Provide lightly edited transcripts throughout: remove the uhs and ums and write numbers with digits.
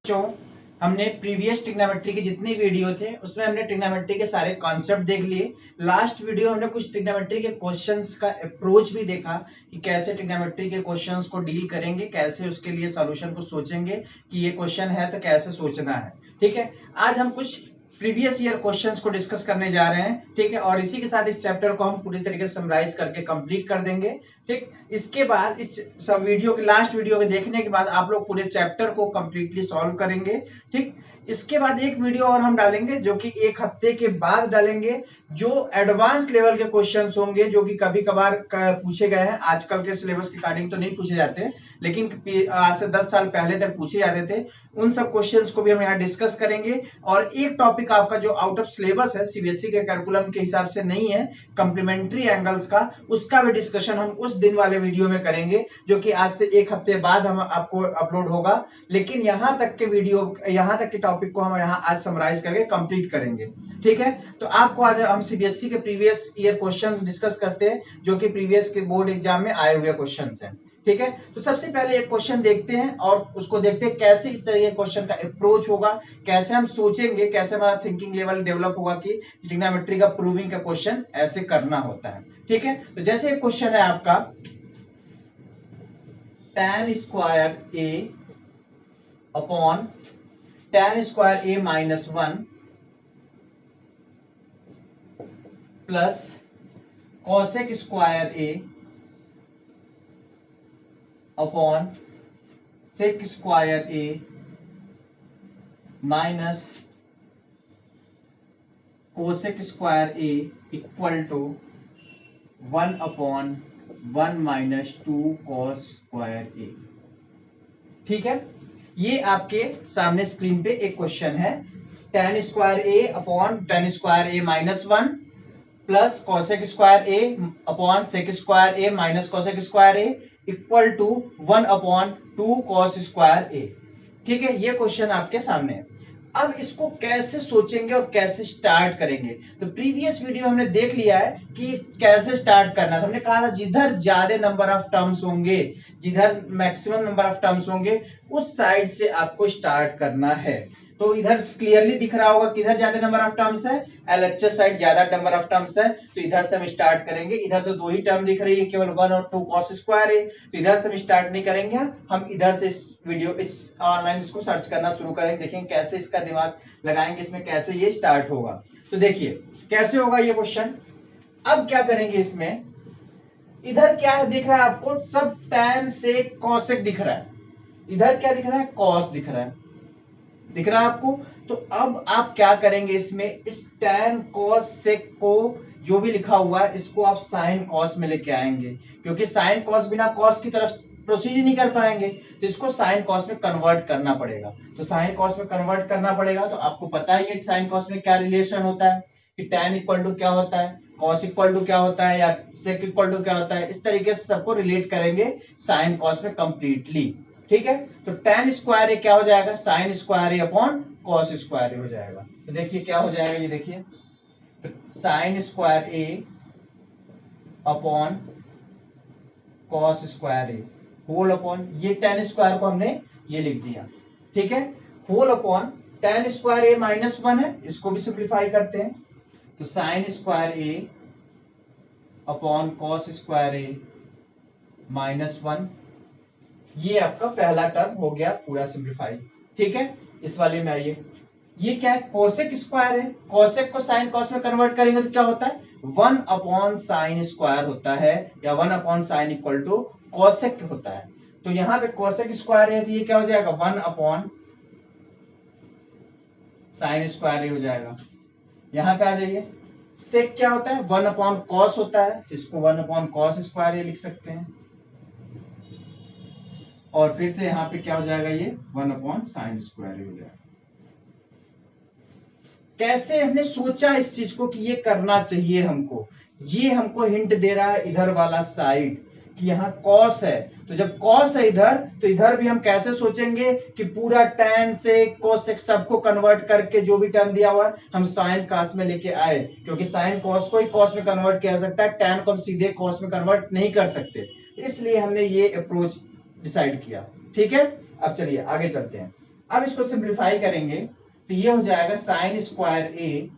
बच्चों, हमने previous trigonometry के जितने वीडियो थे उसमें हमने ट्रिग्नोमेट्री के सारे कॉन्सेप्ट देख लिए। लास्ट वीडियो हमने कुछ ट्रिग्नोमेट्री के क्वेश्चंस का अप्रोच भी देखा कि कैसे ट्रिग्नोमेट्री के क्वेश्चंस को डील करेंगे, कैसे उसके लिए सॉल्यूशन को सोचेंगे कि ये क्वेश्चन है तो कैसे सोचना है। ठीक है, आज हम कुछ प्रीवियस ईयर क्वेश्चंस को डिस्कस करने जा रहे हैं। ठीक है, और इसी के साथ इस चैप्टर को हम पूरी तरीके से समराइज करके कंप्लीट कर देंगे। ठीक, इसके बाद इस सब वीडियो के लास्ट वीडियो के देखने के बाद आप लोग पूरे चैप्टर को कंप्लीटली सॉल्व करेंगे। ठीक, इसके बाद एक वीडियो और हम डालेंगे जो कि एक हफ्ते के बाद डालेंगे, जो एडवांस लेवल के क्वेश्चंस होंगे जो कि कभी कभार पूछे गए हैं। आजकल के सिलेबस के अकॉर्डिंग तो नहीं पूछे जाते, लेकिन आज से 10 साल पहले तक पूछे जाते थे। उन सब क्वेश्चंस को भी हम यहाँ डिस्कस करेंगे। और एक टॉपिक आपका जो आउट ऑफ सिलेबस है, सीबीएसई के करिकुलम के हिसाब से नहीं है, कॉम्प्लीमेंट्री एंगल्स का, उसका भी डिस्कशन हम उस दिन वाले वीडियो में करेंगे जो कि आज से एक हफ्ते बाद हम आपको अपलोड होगा। लेकिन यहाँ तक के वीडियो, यहाँ तक के टॉपिक को हम यहाँ आज समराइज करके कंप्लीट करेंगे। ठीक है, तो आपको आज हम सीबीएसई के प्रीवियस ईयर क्वेश्चंस डिस्कस करते हैं जो कि प्रीवियस के बोर्ड एग्जाम में आए हुए क्वेश्चंस हैं। ठीक है, तो सबसे पहले एक क्वेश्चन देखते हैं और उसको देखते हैं कैसे इस तरह के क्वेश्चन का अप्रोच होगा, कैसे हम सोचेंगे, कैसे हमारा थिंकिंग लेवल डेवलप होगा कि ट्रिग्नोमेट्री का प्रूविंग का क्वेश्चन ऐसे करना होता है। ठीक है, तो जैसे एक क्वेश्चन है आपका tan square a upon tan square a minus 1 plus cosec square a upon sec square a minus cosec square a equal to 1 upon 1 minus 2 cos square a। ठीक है, ये आपके सामने स्क्रीन पे एक क्वेश्चन है। tan square a upon tan square a minus 1 plus cosec square a upon sec square a minus cosec square a equal to 1 upon 2 cos square a। ठीक है, ये क्वेश्चन आपके सामने है। अब इसको कैसे सोचेंगे और कैसे स्टार्ट करेंगे, तो प्रीवियस वीडियो हमने देख लिया है कि कैसे स्टार्ट करना था। हमने कहा था जिधर ज्यादा नंबर ऑफ टर्म्स होंगे, जिधर मैक्सिमम नंबर ऑफ टर्म्स होंगे, उस साइड से आपको स्टार्ट करना है। तो इधर क्लियरली दिख रहा होगा किधर ज्यादा नंबर ऑफ टर्म्स है, एलएचएस साइड ज्यादा नंबर ऑफ टर्म्स है, तो इधर से हम स्टार्ट करेंगे। इधर तो दो ही टर्म दिख रही है, केवल 1 और 2 cos स्क्वायर है, तो इधर से हम स्टार्ट नहीं करेंगे। हम इधर से इस वीडियो, इस ऑनलाइन इसको सर्च करना शुरू करेंगे, देखेंगे कैसे इसका दिमाग लगाएंगे, इसमें कैसे ये स्टार्ट होगा। तो देखिए कैसे होगा ये क्वेश्चन। अब क्या करेंगे, इसमें इधर क्या है दिख रहा है आपको, सब tan से cosec दिख रहा है, इधर क्या दिख रहा है, cos दिख रहा है, दिख रहा है आपको। तो अब आप क्या करेंगे, इसमें इस tan cos sec को जो भी लिखा हुआ है इसको आप sin cos में लेके आएंगे, क्योंकि sin cos बिना cos की तरफ प्रोसीड नहीं कर पाएंगे, तो इसको sin cos में कन्वर्ट करना पड़ेगा। तो sin cos में कन्वर्ट करना पड़ेगा, तो आपको पता ही है sin cos में क्या रिलेशन होता है कि tan इक्वल टू क्या होता है, cos इक्वल टू क्या होता है, या sec इक्वल टू क्या होता है। इस तरीके से सबको रिलेट करेंगे sin cos में कंप्लीटली। ठीक है, तो tan स्क्वायर क्या हो जाएगा, sin square upon cos square हो जाएगा। तो देखिए क्या हो जाएगा, ये देखिए, तो sin square a upon cos square a whole upon, ये tan स्क्वायर को हमने ये लिख दिया। ठीक है, whole upon tan square a minus 1 है, इसको भी सिंप्लीफाई करते हैं, तो sin square a upon cos square a minus 1, ये आपका पहला टर्म हो गया पूरा सिंप्लीफाई। ठीक है, इस वाले में आइए, ये क्या है, कोसेक स्क्वायर है, कोसेक को साइन कॉस में कन्वर्ट करेंगे तो क्या होता है, 1 अपॉन साइन स्क्वायर होता है, या 1 upon sine equal to cosec होता है। तो यहाँ पे कोसेक स्क्वायर है, तो ये क्या हो जाएगा, 1 अपॉन साइन स्क्वायर हो जाएगा। यहाँ पे आ जाइए, सेक क्या होता है, 1 अपॉन कॉस होता है, इसको 1 अपॉन कॉस स्क्वायर लिख सकते हैं, और फिर से यहाँ पे क्या हो जाएगा, ये 1 अपॉन साइन स्क्वायर हो जाएगा। कैसे हमने सोचा इस चीज को कि ये करना चाहिए हमको, ये हमको हिंट दे रहा है इधर वाला साइड कि यहाँ कॉस है, तो जब कॉस है इधर, तो इधर भी हम कैसे सोचेंगे कि पूरा tan से कोसेक सबको कन्वर्ट करके जो भी टर्म दिया हुआ है हम साइन कॉस में लेके आए, क्योंकि साइन कॉस को ही कॉस में कन्वर्ट किया जा सकता है, tan को हम सीधे कॉस में कन्वर्ट नहीं कर सकते, इसलिए हमने ये अप्रोच डिसाइड किया। ठीक है, अब चलिए आगे चलते हैं। अब इसको सिंप्लीफाई करेंगे तो ये हो जाएगा sine square A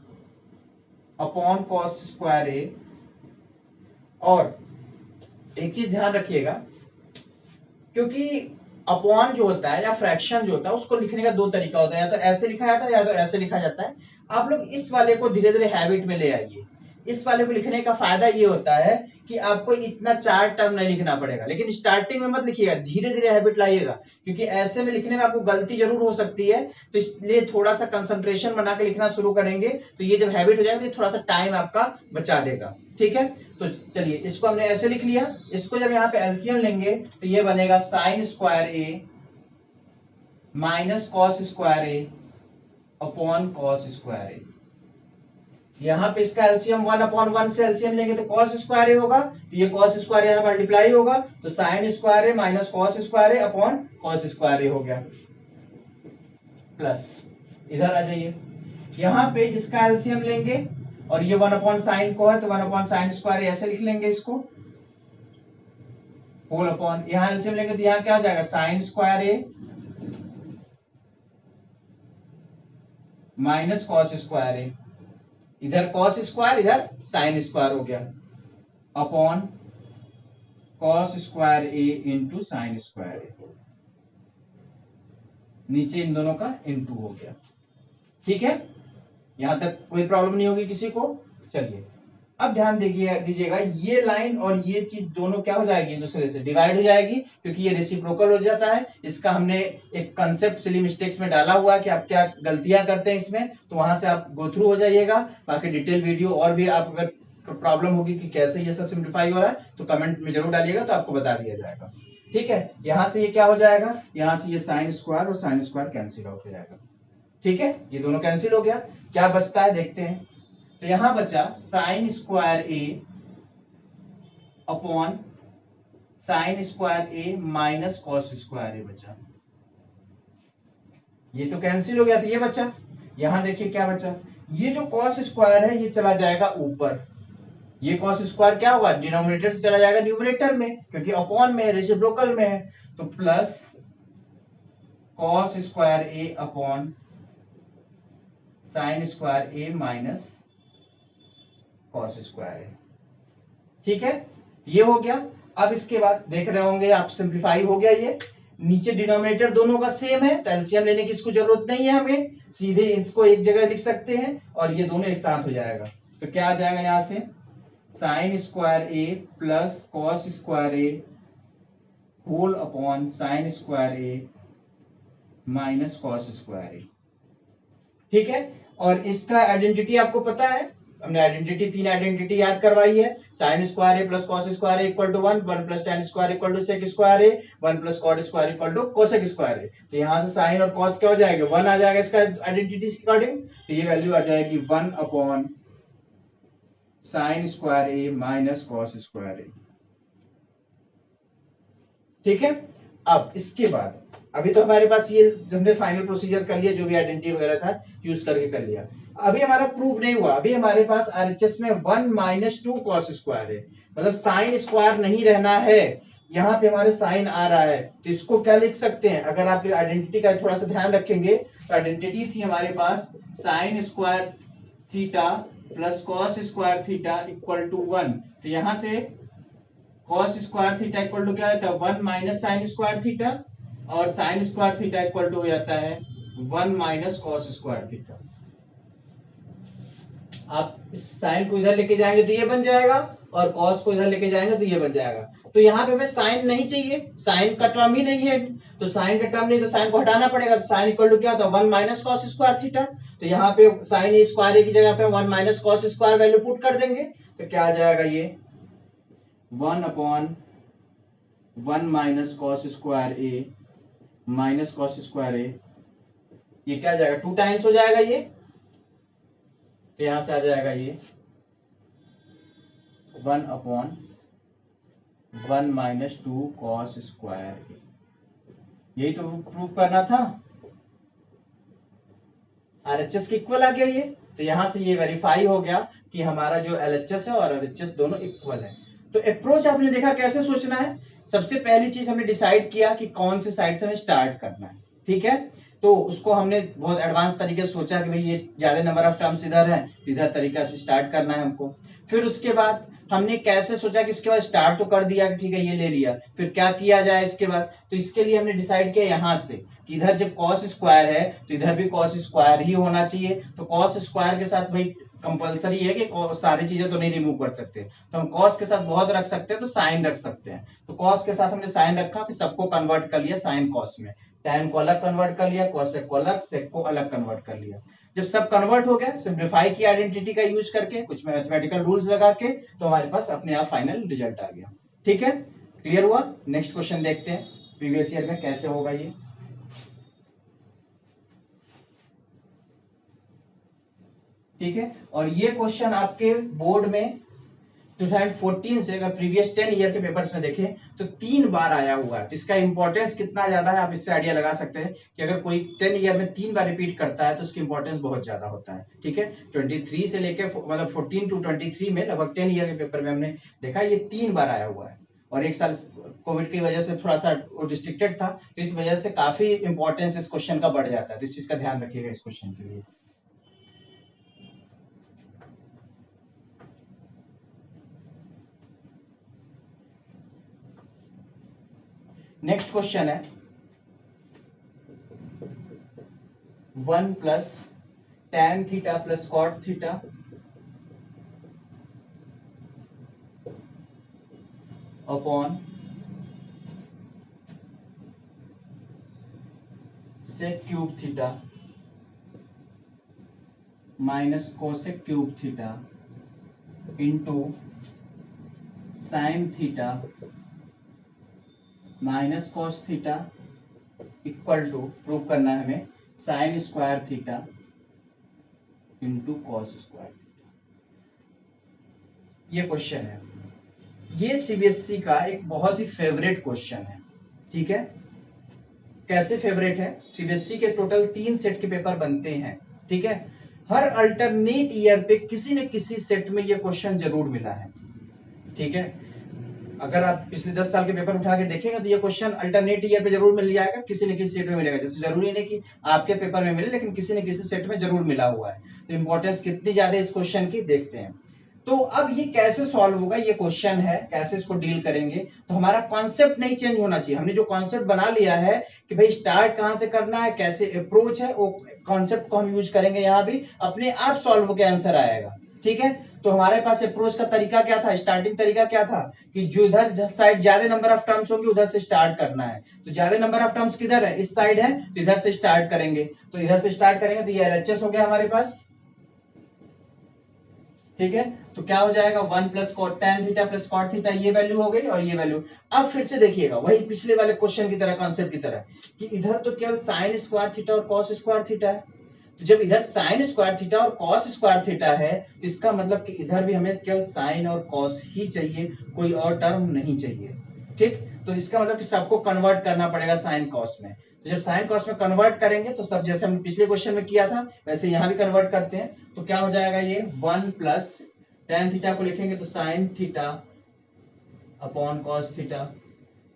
upon cos square ए। और एक चीज ध्यान रखिएगा, क्योंकि अपॉन जो होता है या फ्रैक्शन जो होता है उसको लिखने का दो तरीका होता है, या तो ऐसे लिखा जाता है या तो ऐसे लिखा जाता है। आप लोग इस वाले को धीरे धीरे हैबिट में ले आइए। इस वाले को लिखने का फायदा ये होता है कि आपको इतना 4 टर्म नहीं लिखना पड़ेगा, लेकिन स्टार्टिंग में मत लिखिएगा, धीरे धीरे हैबिट लाइएगा, क्योंकि ऐसे में लिखने में आपको गलती जरूर हो सकती है। तो इसलिए थोड़ा सा कंसंट्रेशन बना के लिखना शुरू करेंगे तो ये जब हैबिट हो जाएगा तो थोड़ा सा टाइम आपका बचा देगा। ठीक है, तो चलिए इसको हमने ऐसे लिख लिया। इसको जब यहाँ पे एलसीएम लेंगे तो ये बनेगा sign square A minus cos square A upon cos square ए। यहाँ पे इसका एलसीएम 1/1 से एलसीएम लेंगे तो कॉस स्क्वायर ए होगा, तो ये कॉस स्क्वायर यहाँ मल्टीप्लाई होगा, तो sign square A minus cos square A upon cos square ए हो गया। प्लस इधर आ जाइए, यहाँ पे इसका एलसीएम लेंगे और ये 1/sin को है तो 1/sin स्क्वायर ऐसे लिख लेंगे इसको, होल अपॉन यहाँ एलसीएम लेंगे तो यहाँ क्या हो जाएगा साइन स्क्वायर ए माइनस कॉस स्क्वायर ए, इधर कॉस स्क्वायर इधर साइन स्क्वायर हो गया, upon cos square A into sine square ए, नीचे इन दोनों का इंटू हो गया। ठीक है, यहां तक कोई प्रॉब्लम नहीं होगी किसी को। चलिए अब ध्यान दीजिएगा, ये लाइन और ये चीज दोनों क्या हो जाएगी, दूसरे से डिवाइड हो जाएगी, क्योंकि ये रेसिप्रोकल हो जाता है। इसका हमने एक कंसेप्ट सिली मिस्टेक्स में डाला हुआ है कि आप क्या गलतियां करते हैं इसमें, तो वहां से आप गो थ्रू हो जाइएगा। बाकी डिटेल वीडियो और भी आप अगर प्रॉब्लम होगी कि कैसे ये सब सिंप्लीफाई हो रहा है तो कमेंट में जरूर डालिएगा, तो आपको बता दिया जाएगा। ठीक है, यहां से ये क्या हो जाएगा, यहां से ये साइन स्क्वायर और साइन स्क्वायर कैंसिल आउट हो जाएगा। ठीक है, ये दोनों कैंसिल हो गया, क्या बचता है देखते हैं। तो यहां बचा sign square A upon sine square A minus cos square ए बचा, ये तो कैंसिल हो गया, तो ये बचा। यहां देखिए क्या बचा, ये जो कॉस स्क्वायर है ये चला जाएगा ऊपर, ये कॉस स्क्वायर क्या होगा डिनोमिनेटर से चला जाएगा न्यूमरेटर में, क्योंकि अपॉन में रेसिप्रोकल में है, तो plus cos square A upon sine square A minus cos square A. ठीक है, ये हो गया। अब इसके बाद देख रहे होंगे आप सिंप्लीफाई हो गया, ये नीचे डिनोमिनेटर दोनों का सेम है तो एलसीएम लेने की इसको जरूरत नहीं है, हमें सीधे इसको एक जगह लिख सकते हैं और ये दोनों एक साथ हो जाएगा। तो क्या आ जाएगा यहां से sign square A plus cos square A whole upon sine square A minus cos square A. ठीक है, और इसका आइडेंटिटी आपको पता है, हमने आइडेंटिटी 3 आइडेंटिटी याद करवाई है। Sine square A plus cos square A equal to 1, 1 plus tan square equal to sec square A, 1 plus cot square equal to cosec square A. तो यहां से साइन और कॉस क्या हो जाएगा 1 आ जाएगा इसका आइडेंटिटी के अकॉर्डिंग, तो ये वैल्यू आ जाएगी 1 upon sine square A minus cos square A. ठीक है, अब इसके बाद अभी तो हमारे पास ये हमने फाइनल प्रोसीजर कर लिया, जो भी आइडेंटिटी वगैरह था यूज करके कर लिया। अभी हमारा प्रूफ नहीं हुआ, अभी हमारे पास आरएचएस में 1 माइनस 2 कॉस स्क्वायर है, मतलब साइन स्क्वायर नहीं रहना है, यहाँ पे हमारे साइन आ रहा है, तो इसको क्या लिख सकते हैं, अगर आप आइडेंटिटी का थोड़ा सा ध्यान रखेंगे तो आइडेंटिटी थी हमारे पास sine square theta plus cos square theta equal to 1, तो यहाँ से cos square theta equal to क्या होता है 1 माइनस साइन स्क्वायर थीटा, और sine square theta equal to हो जाता है 1 माइनस कॉस स्क्वायर थीटा। आप इस साइन को इधर लेके जाएंगे तो ये बन जाएगा, और कॉस को इधर लेके जाएंगे तो ये बन जाएगा। तो यहाँ पे हमें साइन नहीं चाहिए, साइन का टर्म ही नहीं है, तो साइन का टर्म नहीं तो साइन को हटाना पड़ेगा, तो साइन इक्वल टू क्या होता है 1 माइनस कॉस स्क्वायर थीटा। तो यहाँ पे साइन ए स्क्वायर ए की जगह पे 1 minus cos square value put कर देंगे, तो क्या आ जाएगा ये 1 upon 1 minus cos square A minus cos square A, ये क्या आ जाएगा 2 टाइम्स हो जाएगा ये, तो यहां से आ जाएगा ये 1 अपॉन 1 माइनस 2 कॉस स्क्वायर ए। यही तो प्रूफ करना था, आरएचएस के इक्वल आ गया ये, तो यहां से ये वेरीफाई हो गया कि हमारा जो एलएचएस है और आरएचएस दोनों इक्वल है। तो अप्रोच आपने देखा कैसे सोचना है। सबसे पहली चीज हमने डिसाइड किया कि कौन से साइड से हमें स्टार्ट करना है। ठीक है, तो उसको हमने बहुत एडवांस तरीके से सोचा कि भाई ये ज्यादा नंबर ऑफ टर्म्स इधर है, इधर तरीका से स्टार्ट करना है हमको। फिर उसके बाद हमने कैसे सोचा कि इसके बाद स्टार्ट तो कर दिया, ठीक है ये ले लिया, फिर क्या किया जाए इसके बाद। तो इसके लिए हमने डिसाइड किया यहाँ से कि इधर जब कॉस स्क्वायर है तो इधर भी कॉस स्क्वायर ही होना चाहिए। तो कॉस स्क्वायर के साथ भाई कंपलसरी है कि सारी चीजें तो नहीं रिमूव कर सकते, तो हम कॉस के साथ बहुत रख सकते हैं, तो साइन रख सकते हैं। तो कॉस के साथ हमने साइन रखा, कि सबको कन्वर्ट कर लिया साइन कॉस में, tan को अलग कन्वर्ट कर लिया, cosec को अलग, sec को अलग कन्वर्ट कर लिया। जब सब कन्वर्ट हो गया, सिंप्लीफाई की आइडेंटिटी का यूज करके, कुछ मैथमेटिकल रूल्स लगा के, तो हमारे पास अपने आप फाइनल रिजल्ट आ गया। ठीक है, क्लियर हुआ। नेक्स्ट क्वेश्चन देखते हैं प्रीवियस ईयर में कैसे होगा ये। ठीक है, और ये क्वेश्चन आपके बोर्ड में 2014 से अगर प्रीवियस 10 ईयर के पेपर्स में देखें तो 3 बार आया हुआ है। तो इसका इंपॉर्टेंस कितना ज्यादा है आप इससे आइडिया लगा सकते हैं कि अगर कोई 10 ईयर में 3 बार रिपीट करता है तो उसकी इंपॉर्टेंस बहुत ज्यादा होता है। ठीक है, 23 से लेके मतलब 14 टू 23 में लगभग 10 ईयर के पेपर में हमने देखा ये 3 बार आया हुआ है। और एक साल कोविड की वजह से थोड़ा सा रिस्ट्रिक्टेड था, तो इस वजह से काफी इंपॉर्टेंस इस क्वेश्चन का बढ़ जाता है। तो इस चीज का ध्यान रखिएगा इस क्वेश्चन के लिए। नेक्स्ट क्वेश्चन है 1 plus tan theta plus cot theta upon sec cube theta minus cosec cube theta into sine theta minus cos theta equal to, prove करना है हमें, sine square theta into cos square theta. ये question है, ये CBSE का एक बहुत ही favourite question है। ठीक है, कैसे फेवरेट है, सीबीएसई के टोटल 3 सेट के पेपर बनते हैं। ठीक है, हर अल्टरनेट ईयर पे किसी न किसी सेट में ये क्वेश्चन जरूर मिला है। ठीक है, अगर आप पिछले 10 साल के पेपर उठा के देखेंगे तो ये क्वेश्चन अल्टरनेट ईयर पे जरूर मिल जाएगा, किसी न किसी सेट में मिलेगा। जैसे जरूरी नहीं कि आपके पेपर में मिले, लेकिन किसी न किसी सेट में जरूर मिला हुआ है। तो इंपॉर्टेंस कितनी ज्यादा इस क्वेश्चन की देखते हैं। तो अब ये कैसे सॉल्व होगा, ये क्वेश्चन है, कैसे इसको डील करेंगे। तो हमारा कॉन्सेप्ट नहीं चेंज होना चाहिए। हमने जो कॉन्सेप्ट बना लिया है कि भाई स्टार्ट कहां से करना है, कैसे अप्रोच है, वो कॉन्सेप्ट को हम यूज करेंगे। यहाँ भी अपने आप सॉल्व होकर आंसर आएगा। ठीक है, तो हमारे पास अप्रोच का तरीका क्या था, स्टार्टिंग तरीका क्या था कि जो इधर साइड ज्यादा नंबर ऑफ टर्म्स होगी उधर से स्टार्ट करना है। तो ज्यादा नंबर ऑफ टर्म्स किधर है, इस साइड है, तो इधर से स्टार्ट करेंगे। तो इधर से स्टार्ट करेंगे तो ये एलएचएस हो गया हमारे पास। ठीक है, तो क्या हो जाएगा 1 plus tan theta plus cot theta, ये वैल्यू हो गई और ये वैल्यू। अब फिर से देखिएगा वही पिछले वाले क्वेश्चन की तरह, कॉन्सेप्ट की तरह, कि इधर तो केवल साइन स्क्वायर थीटा और कॉस स्क्वायर थीटा है। तो जब इधर साइन स्क्वायर थीटा और कॉस स्क्वायर थीटा है तो इसका मतलब कि इधर भी हमें केवल साइन और कॉस ही चाहिए, कोई और टर्म नहीं चाहिए। ठीक, तो इसका मतलब कि सबको कन्वर्ट करना पड़ेगा साइन कॉस में। तो जब साइन कॉस में कन्वर्ट करेंगे तो सब जैसे हमने पिछले क्वेश्चन में किया था वैसे यहाँ भी कन्वर्ट करते हैं। तो क्या हो जाएगा, ये 1 प्लस tan थीटा को लिखेंगे तो sine theta upon cos theta,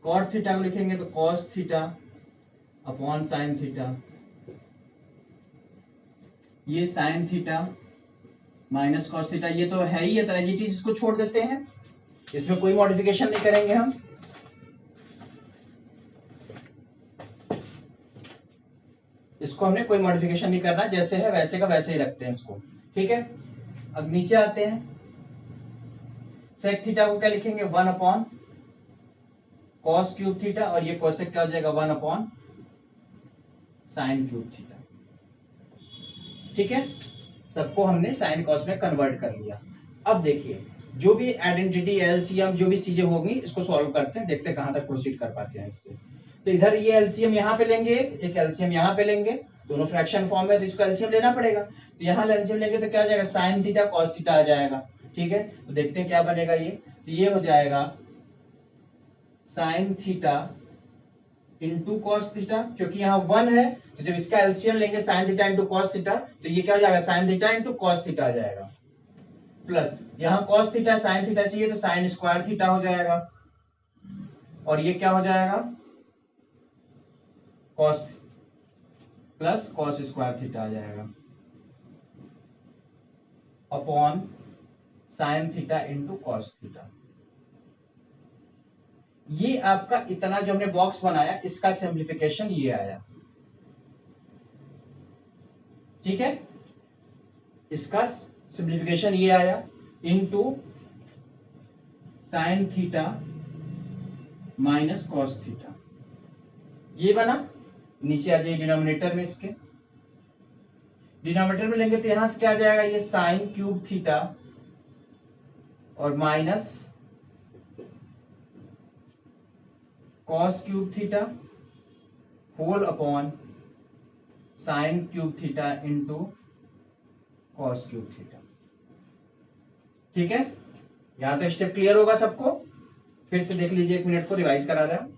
cot theta को लिखेंगे तो cos theta upon sine theta, ये sine theta minus cos theta, ये तो है ही है, तो एज इट इज इसको छोड़ देते हैं, इसमें कोई मॉडिफिकेशन नहीं करेंगे हम। इसको हमने कोई मॉडिफिकेशन नहीं करना, जैसे है वैसे का वैसे ही रखते हैं इसको। ठीक है, अब नीचे आते हैं, सेक थीटा को क्या लिखेंगे 1 अपॉन कॉस क्यूब थीटा, और ये कोसेक क्या हो जाएगा 1 अपॉन साइन क्यूब थीटा। ठीक है, सबको हमने साइन कॉस में कन्वर्ट कर लिया। अब देखिए जो भी आइडेंटिटी एलसीएम जो भी चीजें होंगी इसको सॉल्व करते हैं, देखते हैं कहां तक प्रोसीड कर पाते हैं इससे। तो इधर ये एलसीएम यहाँ पे लेंगे, एक एलसीएम यहाँ पे लेंगे, दोनों फ्रैक्शन फॉर्म है तो इसको एलसीएम लेना पड़ेगा। तो यहाँ एलसीएम लेंगे तो क्या आ जाएगा, साइन थीटा कॉस थीटा आ जाएगा। ठीक है, तो देखते हैं क्या बनेगा ये। तो ये हो जाएगा sine theta into cos theta, क्योंकि यहाँ 1 है तो जब इसका एलसीएम लेंगे sine theta into cos theta तो ये क्या हो जाएगा, sine theta into cos theta आ जाएगा, प्लस यहाँ कॉस थीटा साइन थीटा चाहिए तो साइन स्क्वायर थीटा हो जाएगा, और ये क्या हो जाएगा cos plus cos square theta आ जाएगा upon sine theta into cos theta. ये आपका इतना जो हमने बॉक्स बनाया इसका सिंप्लीफिकेशन ये आया, ठीक है, इसका सिंप्लीफिकेशन ये आया into sine theta minus cos theta, ये बना। नीचे आ जाइए डिनोमिनेटर में, इसके डिनोमिनेटर में लेंगे तो यहां से क्या आ जाएगा, ये साइन क्यूब थीटा और minus cos cube theta whole upon sine cube theta into cos cube theta. ठीक है, यहां तक स्टेप क्लियर होगा सबको? फिर से देख लीजिए, 1 मिनट को रिवाइज करा रहा हूं।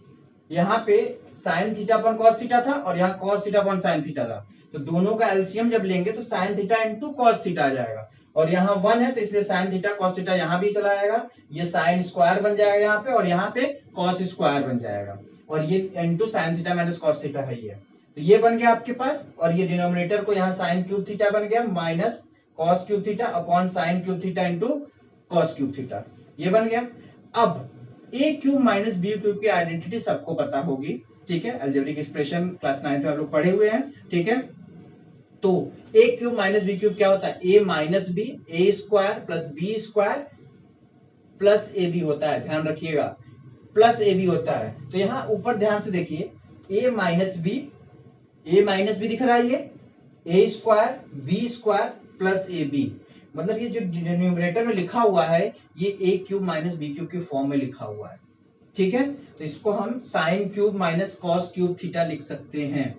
यहाँ पे sine theta upon cos theta था और यहाँ cos theta upon sine theta था, तो दोनों का एलसीएम जब लेंगे तो sine theta into cos theta आ जाएगा, और यहाँ 1 है तो इसलिए साइन थीटा कॉस थीटा यहाँ भी चला आएगा, ये साइन स्क्वायर बन जाएगा यहाँ पे, और यहाँ पे कॉस स्क्वायर बन जाएगा, और ये into sine theta minus cos theta है ये, तो ये बन गया आपके पास। और ये डिनोमिनेटर को यहाँ साइन क्यूब थीटा बन गया minus cos cube theta upon sine cube theta into cos cube theta, ये बन गया। अब ए क्यूब माइनस बी क्यूब की आइडेंटिटी सबको पता होगी, ठीक है, अलजेब्रिक एक्सप्रेशन क्लास 9 में आप लोग पढ़े हुए हैं, ठीक है। तो A cube minus B cube क्या होता है, A minus B, A square plus B square plus A B होता है, ध्यान रखिएगा, प्लस ए बी होता है। तो यहां ऊपर ध्यान से देखिए, ए माइनस बी दिख रहा है, ये A square B square plus A B, मतलब ये जो न्यूमरेटर में लिखा हुआ है ये A cube minus B cube की फॉर्म में लिखा हुआ है, ठीक है। तो इसको हम sine cube minus cos cube theta लिख सकते हैं,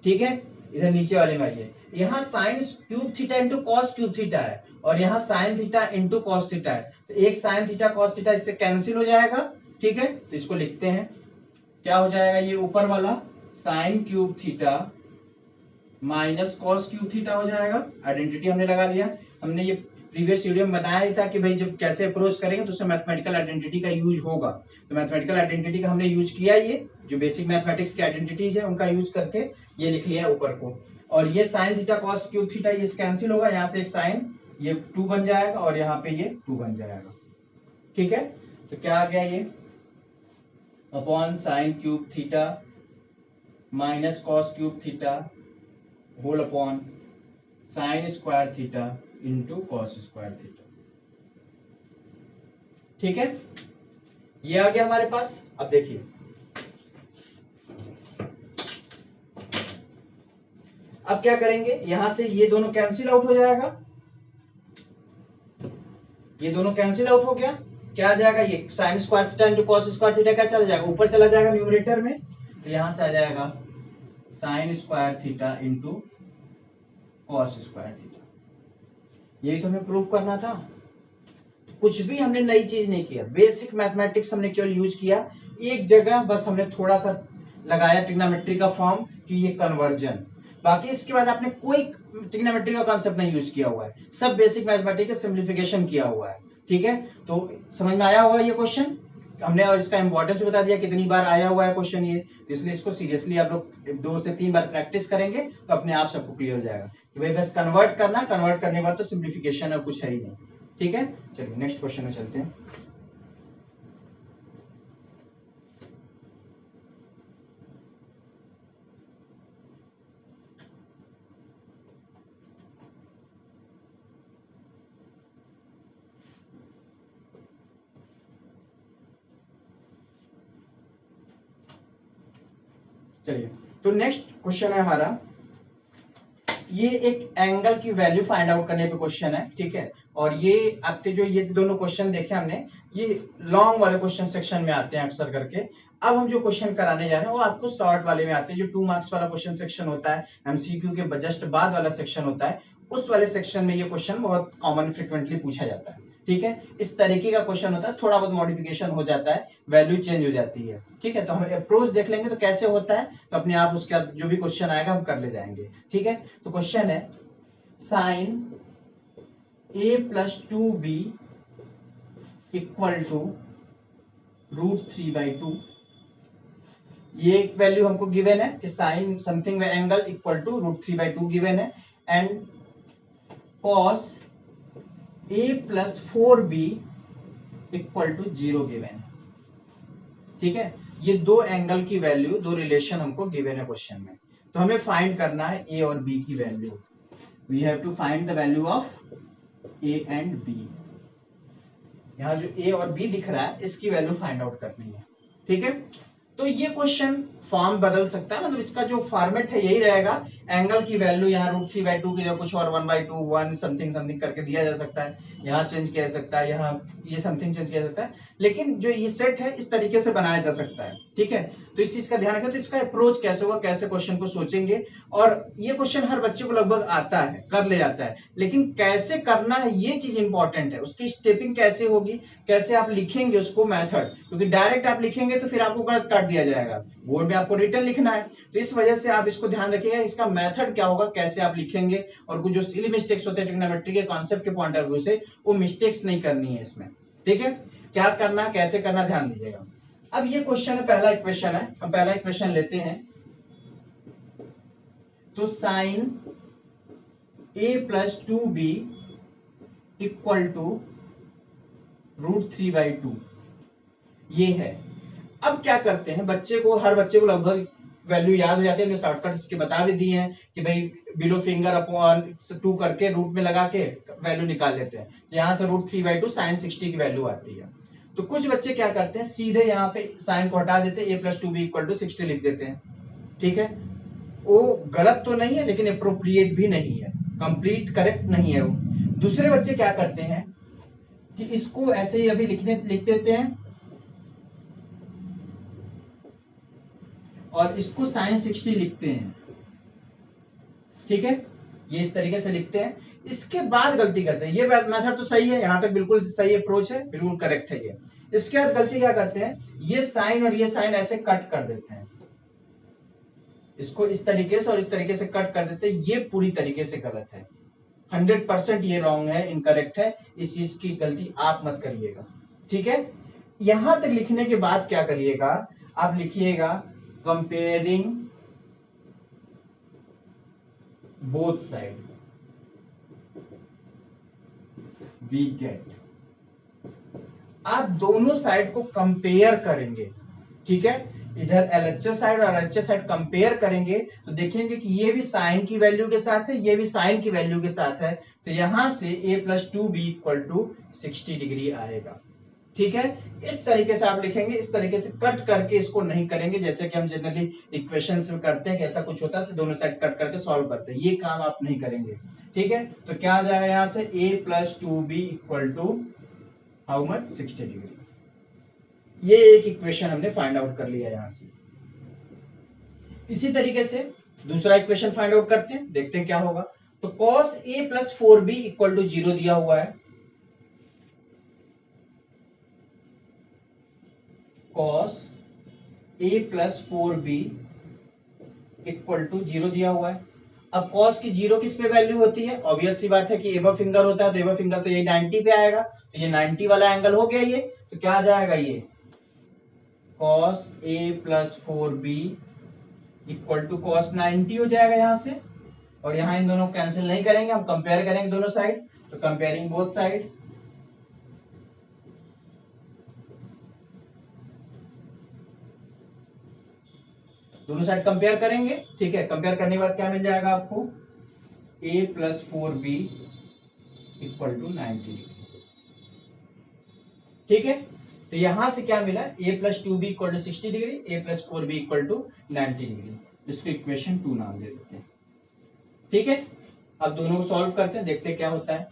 ठीक है। इधर नीचे वाले में आइए, यहाँ sign cube theta into cos cube theta है और यहाँ sign theta into cos theta है, तो एक साइन थीटा कॉस थीटा इससे कैंसिल हो जाएगा, ठीक है। तो इसको लिखते हैं, क्या हो जाएगा, ये ऊपर वाला sign cube theta minus cos cube theta हो जाएगा। आइडेंटिटी हमने लगा लिया, हमने ये प्रीवियस वीडियो में बताया ही था कि भाई जब कैसे अप्रोच करेंगे तो उसमें मैथमेटिकल आइडेंटिटी का यूज होगा, तो मैथमेटिकल आइडेंटिटी का हमने यूज किया, ये जो बेसिक मैथमेटिक्स की आइडेंटिटीज है उनका यूज करके ये लिख लिया ऊपर को। और ये sine theta cos cube theta ये कैंसिल होगा, यहाँ से एक साइन ये 2 बन जाएगा और यहाँ पे ये 2 बन जाएगा, ठीक है। तो क्या आ गया, ये upon sine cube theta minus cos cube theta whole upon sine square theta into cos square theta, ठीक है। ये आ गया हमारे पास। अब देखिए, अब क्या करेंगे, यहां से ये दोनों कैंसिल आउट हो जाएगा, ये दोनों कैंसिल आउट हो गया, क्या आ जाएगा, ये sign square theta into cos square theta क्या चला जाएगा, ऊपर चला जाएगा न्यूमरेटर में, तो यहां से आ जाएगा sine square theta into cos square theta. यही तो हमें प्रूफ करना था, तो कुछ भी हमने नई चीज नहीं किया, बेसिक मैथमेटिक्स हमने केवल यूज किया, एक जगह बस हमने थोड़ा सा लगाया ट्रिग्नोमेट्री का फॉर्म कि ये कन्वर्जन, बाकी इसके बाद आपने कोई ट्रिग्नोमेट्री का कॉन्सेप्ट नहीं यूज किया हुआ है, सब बेसिक मैथमेटिक्स का सिंप्लीफिकेशन किया हुआ है, ठीक है। तो समझ में आया होगा ये क्वेश्चन हमने, और इसका इंपॉर्टेंस भी बता दिया कितनी बार आया हुआ है क्वेश्चन ये, तो इसलिए इसको सीरियसली आप लोग 2 से 3 बार प्रैक्टिस करेंगे तो अपने आप सबको क्लियर हो जाएगा कि भाई बस कन्वर्ट करना, कन्वर्ट करने के बाद तो सिंप्लीफिकेशन और कुछ है ही नहीं, ठीक है। चलिए नेक्स्ट क्वेश्चन में चलते हैं। चलिए, तो नेक्स्ट क्वेश्चन है हमारा, ये एक एंगल की वैल्यू फाइंड आउट करने पे क्वेश्चन है, ठीक है। और ये आपके जो ये दोनों क्वेश्चन देखे हमने, ये लॉन्ग वाले क्वेश्चन सेक्शन में आते हैं अक्सर करके। अब हम जो क्वेश्चन कराने जा रहे हैं वो आपको शॉर्ट वाले में आते हैं, जो 2 मार्क्स वाला क्वेश्चन सेक्शन होता है, एमसीक्यू के जस्ट बाद वाला सेक्शन होता है, उस वाले सेक्शन में ये क्वेश्चन बहुत कॉमन फ्रिक्वेंटली पूछा जाता है, ठीक है। इस तरीके का क्वेश्चन होता है, थोड़ा बहुत मॉडिफिकेशन हो जाता है, वैल्यू चेंज हो जाती है, ठीक है। तो हम अप्रोच देख लेंगे तो कैसे होता है, तो अपने आप उसका जो भी क्वेश्चन आएगा हम कर ले जाएंगे, ठीक है। तो क्वेश्चन है sine a plus 2b equal to √3/2 ये एक वैल्यू हमको गिवन है कि sine something angle equal to √3/2 given है, and cos a plus 4b equal to 0 given है। ठीक है, ये दो एंगल की वैल्यू, दो रिलेशन हमको गिवन है क्वेश्चन में, तो हमें फाइंड करना है a और b की value. We have to find the value of a and b। यहाँ जो a और b दिख रहा है इसकी वैल्यू फाइंड आउट करनी है। ठीक है, तो ये क्वेश्चन फॉर्म बदल सकता है, मतलब इसका जो फॉर्मेट है यही रहेगा, एंगल की वैल्यू यहाँ √3/2 की जगह कुछ और 1/2 1 समथिंग समथिंग करके दिया जा सकता है, यहाँ चेंज किया जा सकता है, यहाँ ये समथिंग चेंज किया जा सकता है, लेकिन जो ये सेट है इस तरीके से बनाया जा सकता है। ठीक है, तो इस चीज का ध्यान रखें। तो इसका अप्रोच कैसे होगा, कैसे क्वेश्चन को सोचेंगे, और ये क्वेश्चन हर बच्चे को लगभग आता है, कर ले जाता है, लेकिन कैसे करना है ये चीज इंपॉर्टेंट है, उसकी स्टेपिंग कैसे होगी, कैसे आप लिखेंगे उसको मेथड, क्योंकि डायरेक्ट आप लिखेंगे तो फिर आपको गलत काट दिया जाएगा, बोर्ड में आपको रिटर्न लिखना है, तो इस वजह से आप इसको ध्यान रखिएगा, इसका मेथड क्या होगा, कैसे आप लिखेंगे, और कुछ जो सिली मिस्टेक्स होते हैं ट्रिग्नोमेट्री के कॉन्सेप्ट के पॉइंट ऑफ व्यू से, वो मिस्टेक्स नहीं करनी है इसमें। ठीक है, क्या करना कैसे करना ध्यान दीजिएगा। अब ये क्वेश्चन है, पहला इक्वेशन है, हम पहला इक्वेशन लेते हैं। तो sine a plus 2b equal to √3/2 ये है। अब क्या करते हैं, बच्चे को, हर बच्चे को लगभग वैल्यू याद हो जाती है, हमने शॉर्टकट इसके बता भी दिए हैं कि भाई बिलो फिंगर अपॉन 2 करके रूट में लगा के वैल्यू निकाल लेते हैं, यहाँ से √3/2 sin 60 की वैल्यू आती है। तो कुछ बच्चे क्या करते हैं, सीधे यहाँ पे साइन को हटा देते हैं, a plus 2b equal to 60 लिख देते हैं। ठीक है, वो गलत तो नहीं है लेकिन अप्रोप्रिएट भी नहीं है, कंप्लीट करेक्ट नहीं है वो। दूसरे बच्चे क्या करते हैं कि इसको ऐसे ही अभी लिख देते हैं और इसको sin 60 लिखते हैं। ठीक है, ये इस तरीके से लिखते हैं, इसके बाद गलती करते हैं, ये मेथड तो सही है, यहां तक बिल्कुल सही अप्रोच है, बिल्कुल करेक्ट है ये। इसके बाद गलती क्या करते हैं, ये साइन और ये साइन ऐसे कट कर देते हैं, इसको इस तरीके से और इस तरीके से कट कर देते हैं, ये पूरी तरीके से गलत है, 100% ये रॉन्ग है, इनकरेक्ट है, इस चीज की गलती आप मत करिएगा। ठीक है, यहां तक लिखने के बाद क्या करिएगा, आप लिखिएगा comparing both side we get, आप दोनों साइड को कंपेयर करेंगे। ठीक है, इधर LHS साइड और RHS साइड कंपेयर करेंगे तो देखेंगे कि ये भी साइन की वैल्यू के साथ है, ये भी साइन की वैल्यू के साथ है, तो यहां से a plus 2b equal to 60 degree आएगा। ठीक है, इस तरीके से आप लिखेंगे, इस तरीके से कट करके इसको नहीं करेंगे, जैसे कि हम जनरली इक्वेशंस में करते हैं कि ऐसा कुछ होता है तो दोनों साइड कट करके सॉल्व करते हैं, ये काम आप नहीं करेंगे। ठीक है, तो क्या आ जाएगा यहां से a plus 2b equal to how much 60 degree. ये एक इक्वेशन हमने फाइंड आउट कर लिया यहां से। इसी तरीके से दूसरा इक्वेशन फाइंड आउट करते हैं, देखते हैं क्या होगा। तो cos a plus 4b equal to 0 दिया हुआ है, cos a plus 4b equal to 0 दिया हुआ है। अब cos की 0 किस पे वैल्यू होती है, ऑब्वियस सी बात है कि एबव फिंगर होता है, तो एबव फिंगर तो ये 90 पे आएगा, तो ये 90 वाला एंगल हो गया ये, तो क्या आ जाएगा ये cos a plus 4b equal to cos 90 हो जाएगा यहां से, और यहां इन दोनों को कैंसिल नहीं करेंगे, हम कंपेयर करेंगे दोनों साइड, तो कंपेयरिंग बोथ साइड, दोनों साइड कंपेयर करेंगे। ठीक है, कंपेयर करने के बाद क्या मिल जाएगा आपको, a plus 4b equal to 90 degree. ठीक है, तो यहां से क्या मिला, a plus 2b equal to 60 degree, a plus 4b equal to 90 degree, इसको इक्वेशन 2 नाम दे देते हैं। ठीक है, अब दोनों को सॉल्व करते हैं, देखते हैं क्या होता है।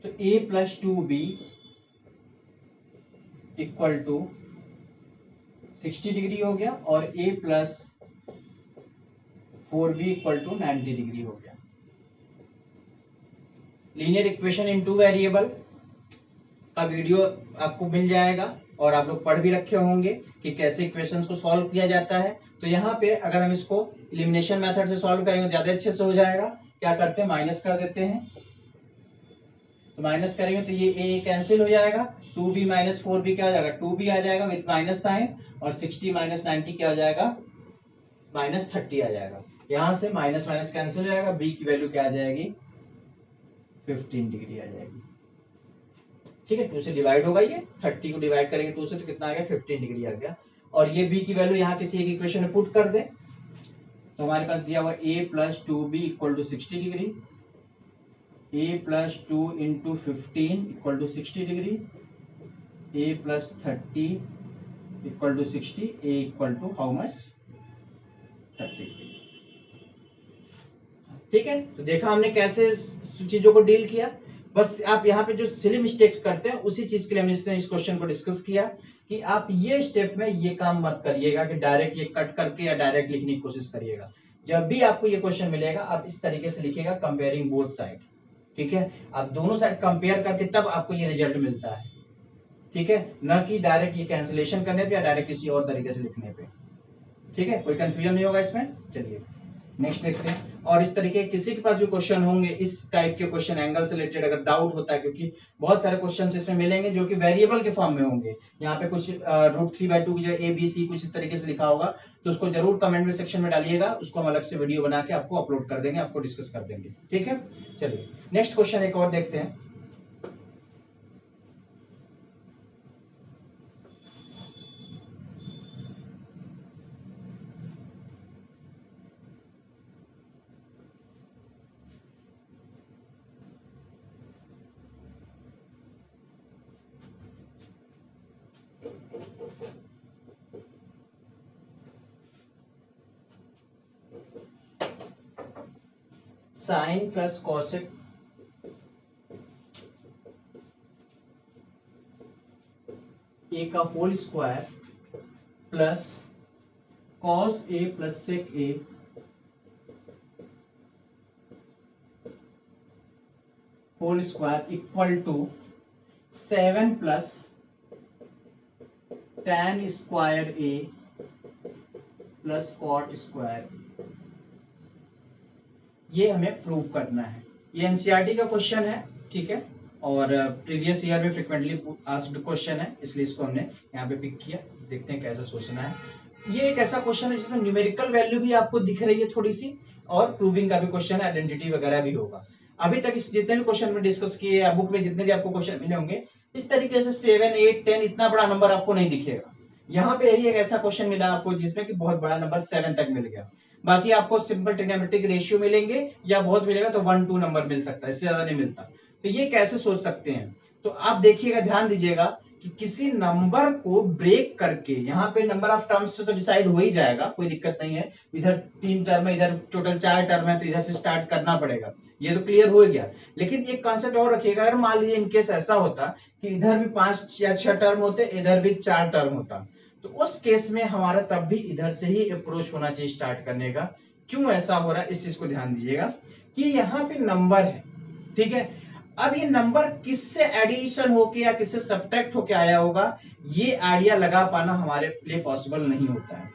तो a plus 2b equal to 60 degree हो गया और a plus 4b equal to 90 degree हो गया। लीनियर इक्वेशन इन 2 वेरिएबल का वीडियो आपको मिल जाएगा और आप लोग पढ़ भी रखे होंगे कि कैसे इक्वेशंस को सॉल्व किया जाता है। तो यहाँ पे अगर हम इसको एलिमिनेशन मेथड से सॉल्व करेंगे ज्यादा अच्छे से हो जाएगा। क्या करते हैं, माइनस कर देते हैं, तो माइनस करेंगे तो ये a कैंसिल हो जाएगा, 2b माइनस 4b क्या हो जाएगा, 2b आ जाएगा विथ माइनस साइन, और 60 माइनस 90 क्या हो जाएगा, माइनस 30 आ जाएगा। यहां से माइनस माइनस कैंसिल हो जाएगा, b की वैल्यू क्या आ जाएगी, 15 डिग्री आ जाएगी। ठीक है, 2 से डिवाइड होगा, ये 30 को डिवाइड करेंगे 2 से तो कितना आ गया, 15 डिग्री आ गया। और ये b की वैल्यू यहाँ किसी एक इक्वेशन में पुट कर दे, तो हमारे पास दिया हुआ a plus 2b equal to 60 degree, a plus 2 into 15 equal to 60 degree, a plus 30 equal to 60, a equal to how much, 30 degree. ठीक है, तो देखा हमने कैसे चीजों को डील किया। बस आप यहाँ पे जो सिली मिस्टेक्स करते हैं उसी चीज के लिए हमने इस क्वेश्चन को डिस्कस किया कि आप ये स्टेप में ये काम मत करिएगा कि डायरेक्ट ये कट करके या डायरेक्ट लिखने की कोशिश करिएगा। जब भी आपको ये क्वेश्चन मिलेगा आप इस तरीके से लिखिएगा, कंपेयरिंग बोथ साइड। ठीक है, आप दोनों साइड कंपेयर करके तब आपको ये रिजल्ट मिलता है। ठीक है, न कि डायरेक्ट ये कैंसिलेशन करने पे या डायरेक्ट किसी और तरीके से लिखने पे। ठीक है, कोई कंफ्यूजन नहीं होगा इसमें। चलिए नेक्स्ट देखते हैं। और इस तरीके किसी के पास भी क्वेश्चन होंगे इस टाइप के क्वेश्चन एंगल से रिलेटेड, अगर डाउट होता है, क्योंकि बहुत सारे क्वेश्चन इसमें मिलेंगे जो कि वेरिएबल के फॉर्म में होंगे। यहाँ पे कुछ √3/2 की जगह ABC कुछ इस तरीके से लिखा होगा, तो उसको जरूर कमेंट में सेक्शन में डालिएगा, उसको हम अलग से वीडियो बना के आपको अपलोड कर देंगे, आपको डिस्कस कर देंगे। ठीक है, चलिए नेक्स्ट क्वेश्चन एक और देखते हैं। साइन प्लस कॉसेक ए का whole square plus cos A plus sec A whole square equal to 7 plus tan square A plus cot square. ये हमें प्रूव करना है। ये एनसीईआरटी का क्वेश्चन है। ठीक है, और प्रीवियस ईयर में फ्रिक्वेंटली आस्क्ड क्वेश्चन है, इसलिए इसको हमने यहाँ पे पिक किया। देखते हैं कैसा सोचना है। ये एक ऐसा क्वेश्चन है जिसमें न्यूमेरिकल वैल्यू भी आपको दिख रही है थोड़ी सी, और प्रूविंग का भी क्वेश्चन है, आइडेंटिटी वगैरह भी होगा। अभी तक इस जितने भी क्वेश्चन में डिस्कस किए या बुक में जितने भी आपको क्वेश्चन मिले होंगे, इस तरीके से 7, 8, 10 इतना बड़ा नंबर आपको नहीं दिखेगा। यहाँ पे यही एक ऐसा क्वेश्चन मिला आपको जिसमें कि बहुत बड़ा नंबर 7 तक मिल गया। बाकी आपको सिंपल ट्रिग्नोमेट्रिक रेशियो मिलेंगे, या बहुत मिलेगा तो 1, 2 नंबर मिल सकता है, इससे ज्यादा नहीं मिलता। तो ये कैसे सोच सकते हैं, तो आप देखिएगा, ध्यान दीजिएगा कि किसी नंबर को ब्रेक करके, यहाँ पे नंबर ऑफ टर्म्स से तो डिसाइड हो ही जाएगा, कोई दिक्कत नहीं है। इधर 3 टर्म है, इधर टोटल 4 टर्म है, तो इधर से स्टार्ट करना पड़ेगा, ये तो क्लियर हो गया। लेकिन एक कॉन्सेप्ट और रखिएगा, अगर मान लीजिए इनकेस ऐसा होता कि इधर भी 5 या 6 टर्म होते, इधर भी 4 टर्म होता, तो उस केस में हमारा तब भी इधर से ही अप्रोच होना चाहिए स्टार्ट करने का। क्यों ऐसा हो रहा है, इस चीज को ध्यान दीजिएगा कि यहाँ पे नंबर है। ठीक है, अब ये नंबर किससे एडिशन होके या किससे सब्ट्रैक्ट होके आया होगा, ये आइडिया लगा पाना हमारे लिए पॉसिबल नहीं होता है।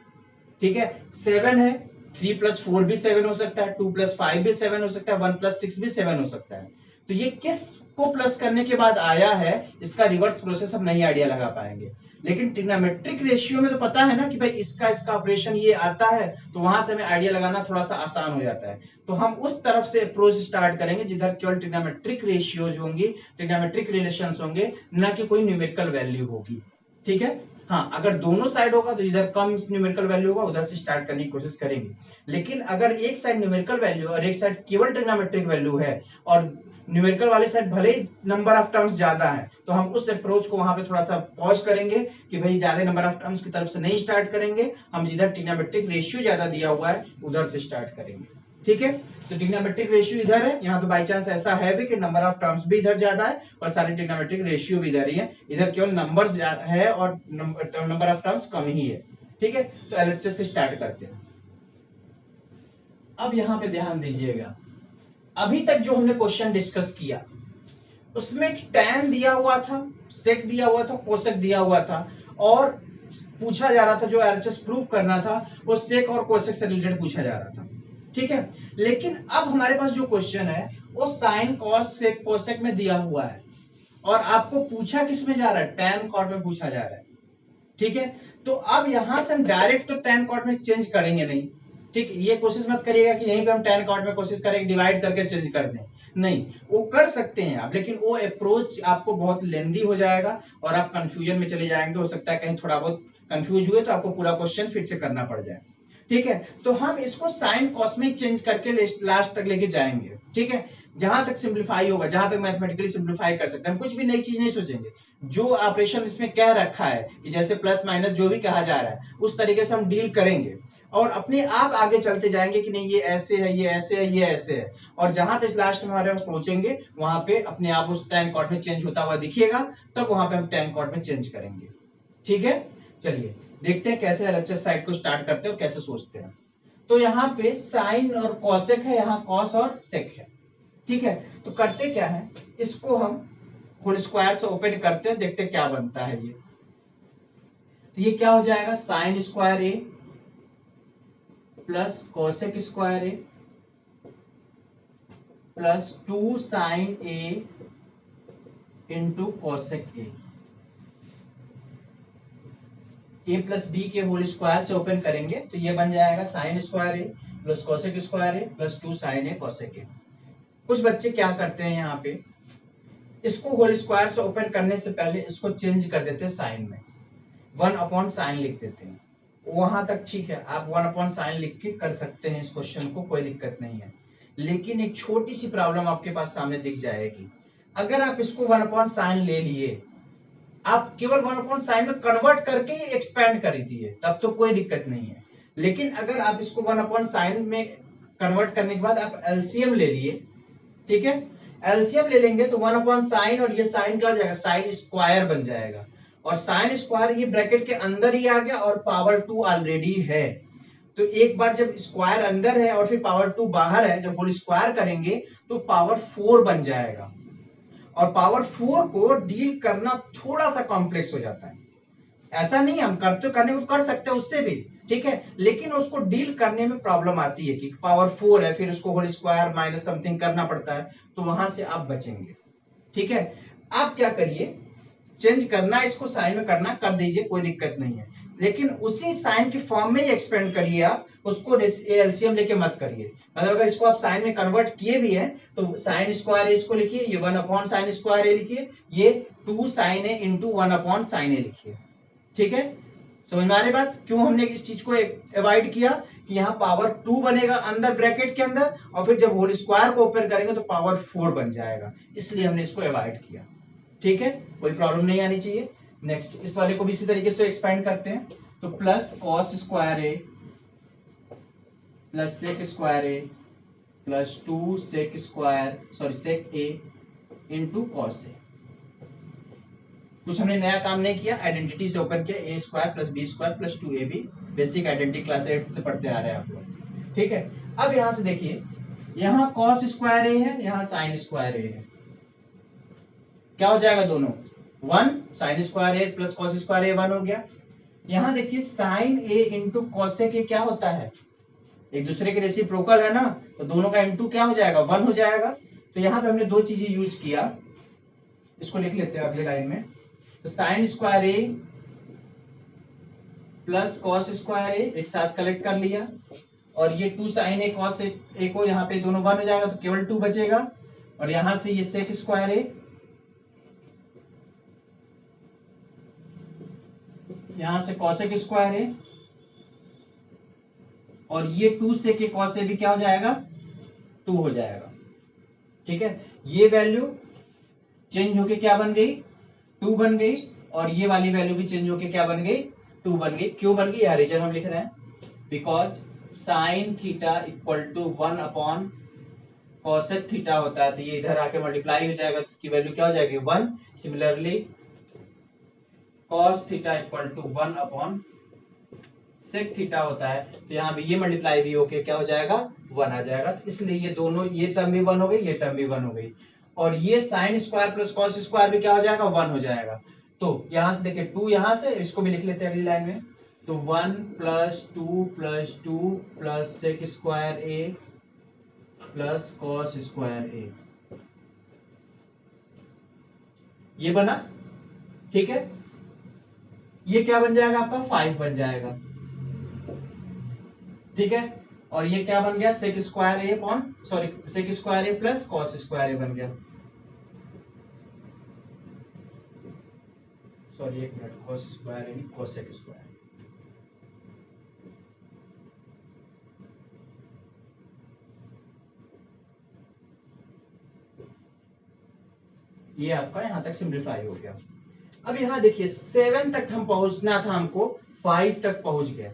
ठीक है, 7 है, 3 + 4 भी 7 हो सकता है, 2 + 5 भी 7 हो सकता है, 1 + 6 भी 7 हो सकता है। तो ये किस को प्लस करने के बाद आया है, इसका रिवर्स प्रोसेस हम नहीं आइडिया लगा पाएंगे। लेकिन ट्रिग्नोमेट्रिक रेशियो में तो पता है ना कि भाई इसका ऑपरेशन ये आता है, तो वहां से हमें आइडिया लगाना थोड़ा सा आसान हो जाता है। तो हम उस तरफ से अप्रोच स्टार्ट करेंगे जिधर केवल ट्रिग्नोमेट्रिक रेशियोज होंगी, ट्रिग्नोमेट्रिक रिलेशंस होंगे, ना कि कोई न्यूमेरिकल वैल्यू होगी। ठीक है, हाँ, अगर दोनों साइड होगा तो इधर कम न्यूमेरिकल वैल्यू होगा, उधर से स्टार्ट करने की कोशिश करेंगे। लेकिन अगर एक साइड न्यूमेरिकल वैल्यू और एक साइड केवल ट्रिग्नोमेट्रिक वैल्यू है, और न्यूमेरिकल वाले साइड भले ही नंबर ऑफ टर्म्स ज्यादा है, तो हम उस अप्रोच को वहां पे थोड़ा सा पॉज करेंगे कि भाई ज्यादा नंबर ऑफ टर्म्स की तरफ से नहीं स्टार्ट करेंगे, हम जिधर ट्रिग्नोमेट्रिक रेशियो ज्यादा दिया हुआ है उधर से स्टार्ट करेंगे। ठीक है, तो ट्रिग्नोमेट्रिक रेशियो इधर है, यहाँ तो बाई चांस ऐसा है भी कि नंबर ऑफ टर्म्स भी इधर ज्यादा है और सारी ट्रिग्नोमेट्रिक रेशियो भी इधर ही है, इधर केवल नंबर्स है और नंबर ऑफ टर्म्स कम ही है। ठीक है, तो एलएचएस से स्टार्ट करते हैं। अब यहाँ पे ध्यान दीजिएगा, अभी तक जो हमने क्वेश्चन डिस्कस किया उसमें टैन दिया हुआ था, सेक दिया हुआ था, कोसेक दिया हुआ था, और पूछा जा रहा था जो एलएचएस प्रूव करना था वो सेक और कोसेक से रिलेटेड पूछा जा रहा था। ठीक है, लेकिन अब हमारे पास जो क्वेश्चन है वो साइन, कॉस, सेक, कोसेक में दिया हुआ है, और आपको पूछा किस में जा रहा है, tan cot में पूछा जा रहा है। ठीक है, तो अब यहां से हम डायरेक्ट तो tan cot में चेंज करेंगे नहीं। ठीक, ये कोशिश मत करिएगा कि यहीं पे हम tan cot में कोशिश करेंगे डिवाइड करके चेंज कर दें, नहीं, वो कर सकते हैं आप, लेकिन वो अप्रोच आपको बहुत लेंदी हो जाएगा और आप कंफ्यूजन में चले जाएंगे। हो सकता है कहीं थोड़ा बहुत कंफ्यूज हुए तो आपको पूरा क्वेश्चन फिर से करना पड़ जाए। ठीक है, तो हम इसको साइन कॉस में चेंज करके लास्ट तक लेके जाएंगे। ठीक है, जहां तक सिंप्लीफाई होगा, जहां तक मैथमेटिकली सिंप्लीफाई कर सकते हैं, हम कुछ भी नई चीज नहीं सोचेंगे। जो ऑपरेशन इसमें कह रखा है कि जैसे प्लस माइनस जो भी कहा जा रहा है उस तरीके से हम डील करेंगे और अपने आप आगे चलते जाएंगे कि नहीं ये ऐसे है, ये ऐसे है, ये ऐसे है, और जहां पे लास्ट में हमारे पास पहुंचेंगे वहां पे अपने आप उस tan cot में चेंज होता हुआ दिखेगा, तब वहां पे हम tan cot में चेंज करेंगे। ठीक है, चलिए देखते हैं कैसे एलएचएस साइड को स्टार्ट करते हैं और कैसे सोचते हैं। तो यहाँ पे साइन और कॉसेक है, यहाँ कॉस और सेक है। ठीक है, तो करते क्या है, इसको हम होल स्क्वायर से ओपन करते हैं, देखते हैं क्या बनता है ये। तो ये क्या हो जाएगा, sine square A plus cosec square A plus 2 sine A into cosec A plus B के होल स्क्वायर से ओपन करेंगे तो ये बन जाएगा sine square A plus cosec square A plus 2 sine A cosec A. कुछ बच्चे क्या करते हैं, यहाँ पे इसको होल स्क्वायर से ओपन करने से पहले इसको चेंज कर देते हैं साइन में, 1 अपॉन साइन लिख देते हैं। वहां तक ठीक है, आप 1 अपॉन साइन लिख के कर सकते हैं इस क्वेश्चन को, कोई दिक्कत नहीं है। लेकिन एक छोटी सी प्रॉब्लम आपके पास सामने दिख जाएगी। अगर आप इसको 1 अपॉन साइन ले लिए, आप केवल 1 अपॉन साइन में कन्वर्ट करके ही एक्सपैंड कर दिए, तब तो कोई दिक्कत नहीं है। लेकिन अगर आप इसको 1 अपॉन साइन में कन्वर्ट करने के बाद आप एलसीएम ले लिए, ठीक है, एलसीएम ले लेंगे तो 1 अपॉन साइन और ये साइन क्या हो जाएगा, साइन स्क्वायर बन जाएगा। और साइन स्क्वायर ये ब्रैकेट के अंदर ही आ गया और पावर 2 ऑलरेडी है। तो एक बार जब स्क्वायर अंदर है और फिर पावर 2 बाहर है, जब होल स्क्वायर करेंगे तो पावर 4 बन जाएगा। और पावर 4 को डील करना थोड़ा सा कॉम्प्लेक्स हो जाता है। ऐसा नहीं, हम करने को कर सकते हैं उससे भी, ठीक है, लेकिन उसको डील करने में प्रॉब्लम आती है कि पावर 4 है, फिर उसको होल स्क्वायर माइनस समथिंग करना पड़ता है, तो वहां से आप बचेंगे। ठीक है, आप क्या करिए, चेंज करना इसको साइन में करना कर दीजिए, कोई दिक्कत नहीं है, लेकिन उसी साइन की फॉर्म में ही एक्सपेंड करिए आप उसको, एलसीएम लेके मत करिए। मतलब अगर इसको आप साइन में कन्वर्ट किए भी है तो साइन स्क्वायर ए इसको लिखिए, ये 1 अपॉन साइन स्क्वायर ए लिखिए, ये 2 sine A into 1 upon sign ए लिखिए। ठीक है, समझ में आ रही बात, क्यों हमने इस चीज को अवॉइड किया कि यहाँ पावर 2 बनेगा अंदर ब्रैकेट के अंदर, और फिर जब होल स्क्वायर को ओपन करेंगे तो पावर 4 बन जाएगा, इसलिए हमने इसको अवॉइड किया। ठीक है, कोई प्रॉब्लम नहीं आनी चाहिए। नेक्स्ट इस वाले को भी इसी तरीके से एक्सपेंड करते हैं, तो plus cos square A plus sec square A plus 2 sec square sec A into cos A. कुछ हमने नया काम नहीं किया, आइडेंटिटी से ओपन किया, A square plus B square plus 2ab, basic identity class 8 से पढ़ते आ रहे हैं आप लोग। ठीक है, अब यहां से देखिए, यहाँ कॉस स्क्वायर ए है, यहाँ साइन स्क्वायर ए है, क्या हो जाएगा दोनों 1, sine square A plus cos square A 1 हो गया। यहाँ देखिए sine A into cosec A क्या होता है, एक दूसरे के रेसिप्रोकल है ना, तो दोनों का इंटू क्या हो जाएगा 1 हो जाएगा। तो यहाँ पे हमने दो चीजें यूज किया, इसको लिख लेते हैं अगले लाइन में, तो sign square A plus cos square ए एक साथ कलेक्ट कर लिया, और ये 2 साइन ए कॉस ए को यहाँ पे दोनों 1 हो जाएगा तो केवल 2 बचेगा, और यहां से ये सेक स्क्वायर ए, यहां से कॉसेक स्क्वायर है, और ये 2 से के कॉस से भी क्या हो जाएगा 2 हो जाएगा। ठीक है, ये वैल्यू चेंज होके क्या बन गई 2 बन गई, और ये वाली वैल्यू भी चेंज होके क्या बन गई 2 बन गई। क्यों बन गई, यह रीजन हम लिख रहे हैं, because sine theta equal to 1 upon cosec theta होता है, तो ये इधर आके मल्टीप्लाई हो जाएगा, तो इसकी वैल्यू क्या हो जाएगी 1। Similarly cos theta equal to 1 upon sec theta होता है, तो यहाँ भी ये मल्टीप्लाई भी होके क्या हो जाएगा 1 आ जाएगा। तो इसलिए ये दोनों, ये टर्म भी 1 हो गई, ये टर्म भी 1 हो गई, और ये sine square plus cos square भी क्या हो जाएगा 1 हो जाएगा। तो यहां से देखिए 2, यहां से इसको भी लिख लेते हैं अगली लाइन में, तो 1 plus 2 plus 2 plus sec square A plus cos square A, ये बना, ठीक है। ये क्या बन जाएगा आपका 5 बन जाएगा, ठीक है। और ये क्या बन गया सेक square A upon sorry sec square A plus cos square ए बन गया, सॉरी एक मिनट, कॉस स्क्वायर ए नहीं कोसेक स्क्वायर। ये आपका यहां तक सिंप्लीफाई हो गया। अब यहाँ देखिए 7 तक हम पहुंचना था हमको, 5 तक पहुंच गए।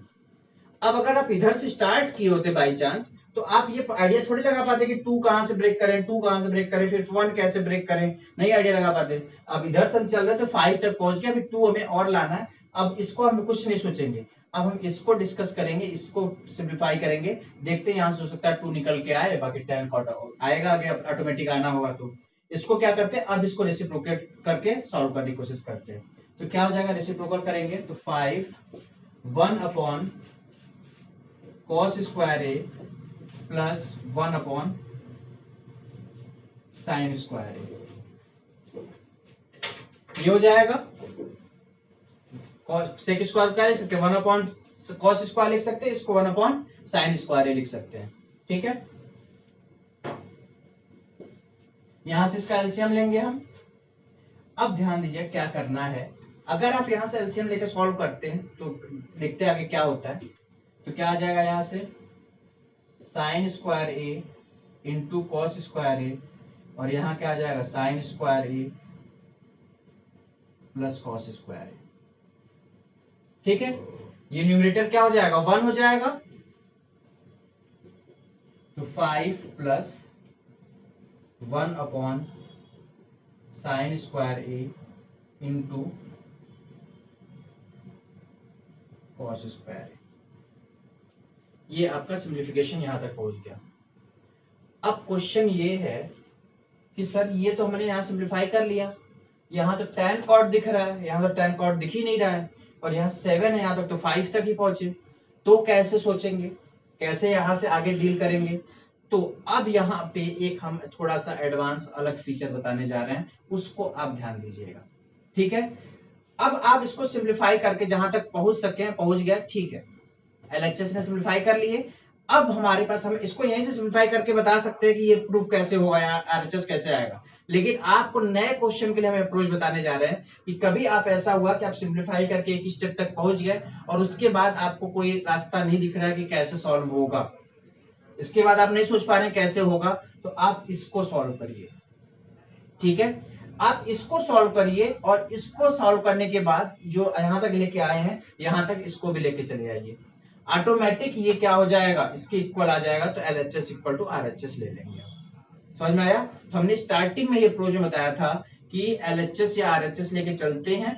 अब अगर आप इधर से स्टार्ट किए होते बाई चांस, तो आप ये आइडिया थोड़ी लगा पाते कि 2 कहां से ब्रेक करें, 2 कहां से ब्रेक करें, फिर 1 कैसे ब्रेक करें, नहीं आइडिया लगा पाते। अब इधर से हम चल रहे थे 5 तक पहुंच गए, अभी 2 हमें और लाना है। अब इसको हम कुछ नहीं सोचेंगे, अब हम इसको डिस्कस करेंगे, इसको सिंप्लीफाई करेंगे, देखते हैं यहां से हो सकता है 2 निकल के आए, बाकी 10 कॉट आएगा, आगे ऑटोमेटिक आना होगा। तो इसको क्या करते हैं, अब इसको रेसिप्रोकेट करके सॉल्व करने की कोशिश करते हैं। तो क्या हो जाएगा, रेसिप्रोकल करेंगे तो 5 1 upon cos square A plus 1 upon sine square A, ये हो जाएगा। सेक स्क्वायर क्या लिख सकते हैं, 1 अपॉन कॉस स्क्वायर लिख सकते हैं, इसको 1 अपॉन साइन स्क्वायर ए लिख सकते हैं, ठीक है। यहां से इसका एलसीएम लेंगे हम। अब ध्यान दीजिए क्या करना है, अगर आप यहां से एलसीएम लेकर सॉल्व करते हैं तो देखते हैं आगे क्या होता है। तो क्या आ जाएगा यहां से sign square A into cos square ए, और यहां क्या आ जाएगा sine square A plus cos square A, ठीक है। ये न्यूमरेटर क्या हो जाएगा 1 हो जाएगा, तो 5 plus 1 upon sine square A into cos square A, ये आपका सिंप्लीफिकेशन यहां तक पहुंच गया। अब क्वेश्चन ये है कि सर ये तो हमने यहां सिंप्लीफाई कर लिया, यहां तो tan cot दिख रहा है, यहां तो tan cot दिख ही नहीं रहा है, और यहाँ 7 है, यहां तक तो 5 तक ही पहुंचे, तो कैसे सोचेंगे, कैसे यहां से आगे डील करेंगे। तो अब यहाँ पे एक हम थोड़ा सा एडवांस अलग फीचर बताने जा रहे हैं, उसको आप ध्यान दीजिएगा, ठीक है। अब आप इसको सिंप्लीफाई करके जहां तक पहुंच सके पहुंच गया, ठीक है। एलएचएस ने सिंप्लीफाई कर लिए। अब हमारे पास हम इसको यहीं से सिंप्लीफाई करके बता सकते हैं कि ये प्रूफ कैसे होगा या आरएचएस कैसे आएगा, लेकिन आपको नए क्वेश्चन के लिए हम अप्रोच बताने जा रहे हैं कि कभी आप ऐसा हुआ कि आप सिंप्लीफाई करके एक स्टेप तक पहुंच गए और उसके बाद आपको कोई रास्ता नहीं दिख रहा है कि कैसे सॉल्व होगा, इसके बाद आप नहीं सोच पा रहे हैं कैसे होगा, तो आप इसको सॉल्व करिए, ठीक है। आप इसको सॉल्व करिए और इसको सॉल्व करने के बाद जो यहां तक लेके आए हैं यहां तक इसको भी लेके चले आइए, ऑटोमेटिक ये क्या हो जाएगा इसके इक्वल आ जाएगा, तो एलएचएस इक्वल टू आरएचएस ले लेंगे। समझ में आया। तो हमने स्टार्टिंग में ये अप्रोच में बताया था कि एलएचएस या आरएचएस लेके चलते हैं,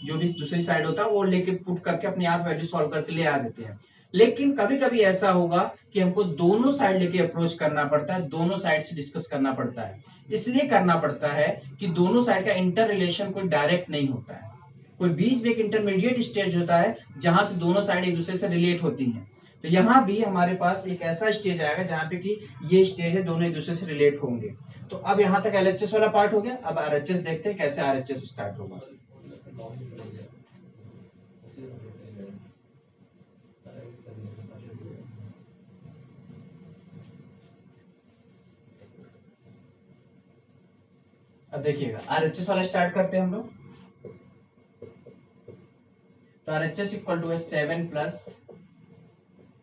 जो भी दूसरी साइड होता है वो लेके पुट करके अपने आप वैल्यू सॉल्व करके ले आ देते हैं। लेकिन कभी कभी ऐसा होगा कि हमको दोनों साइड लेके अप्रोच करना पड़ता है, दोनों साइड से डिस्कस करना पड़ता है। इसलिए करना पड़ता है कि दोनों साइड का इंटर रिलेशन कोई डायरेक्ट नहीं होता है, कोई बीच में एक इंटरमीडिएट स्टेज होता है जहां से दोनों साइड एक दूसरे से रिलेट होती हैं। तो यहाँ भी हमारे पास एक ऐसा स्टेज आएगा जहां पे कि ये स्टेज है, दोनों एक दूसरे से रिलेट होंगे। तो अब यहाँ तक एलएचएस वाला पार्ट हो गया, अब आरएचएस देखते हैं कैसे आरएचएस स्टार्ट होगा। अब देखिएगा आरएचएस वाला स्टार्ट करते हैं हम लोग। तो RHS equal to 7 plus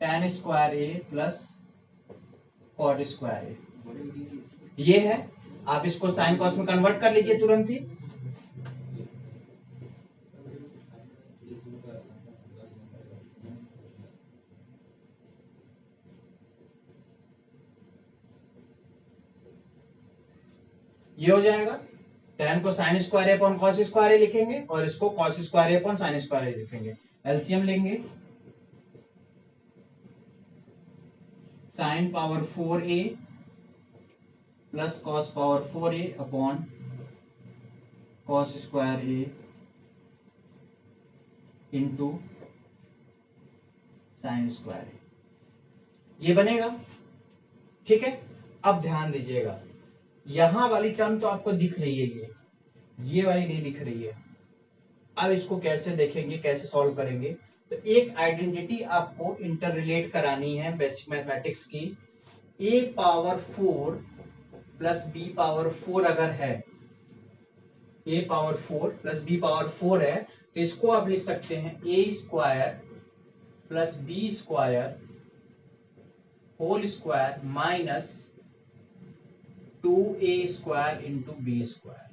tan square A plus cot square A, ये है। आप इसको साइन कॉस में कन्वर्ट कर लीजिए तुरंत ही। ये हो जाएगा, tan को sine square A upon cos square A लिखेंगे और इसको cos square A upon sine square A लिखेंगे। एलसीएम लेंगे, sine power 4a plus cos power 4a upon cos square A into sine square A, ये बनेगा, ठीक है। अब ध्यान दीजिएगा यहां वाली टर्म तो आपको दिख रही है, ये वाली नहीं दिख रही है। अब इसको कैसे देखेंगे, कैसे सॉल्व करेंगे? तो एक आइडेंटिटी आपको इंटर रिलेट करानी है बेसिक मैथमेटिक्स की। a power 4 plus b power 4 अगर है, a power 4 plus b power 4 है, तो इसको आप लिख सकते हैं a square plus b square whole square minus 2a square into b square.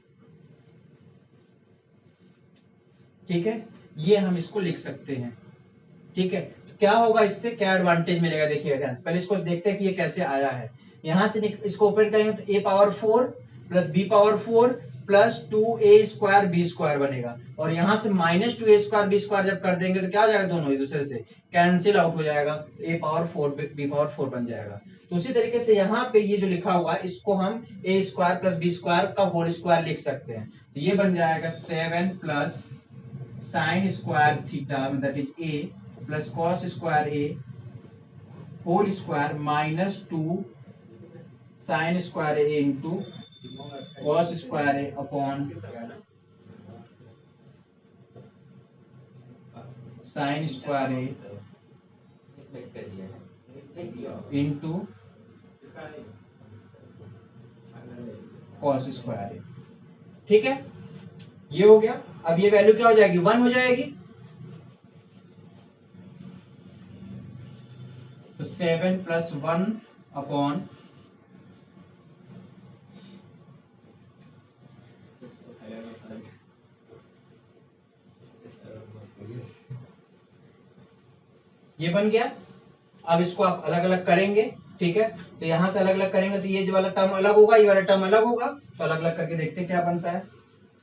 ठीक है, ये हम इसको लिख सकते हैं। ठीक है, तो क्या होगा, इससे क्या एडवांटेज मिलेगा देखिएगा ध्यान से। पहले इसको देखते हैं कि ये कैसे आया है। यहां से इसको ओपन करेंगे तो a power 4 plus b power 4 plus 2a square b square बनेगा, और यहां से minus 2a square b square जब कर देंगे तो क्या हो जाएगा, दोनों एक दूसरे से कैंसिल आउट हो जाएगा, a पावर 4 b पावर 4 बन जाएगा। तो उसी तरीके से यहाँ पे ये जो लिखा हुआ है इसको हम a square plus b square का होल स्क्वायर लिख सकते हैं। तो ये बन जाएगा 7 plus sine square theta that is a plus cos square A whole square minus 2 sine square A into cos square A upon sine square A into cos square A. ठीक है, ये हो गया। अब ये वैल्यू क्या हो जाएगी, 1 हो जाएगी। तो 7 प्लस 1 अपॉन ये बन गया। अब इसको आप अलग अलग करेंगे। ठीक है, तो यहां से अलग अलग करेंगे तो ये जो वाला टर्म अलग होगा, ये वाला टर्म अलग होगा। तो अलग अलग करके देखते हैं क्या बनता है।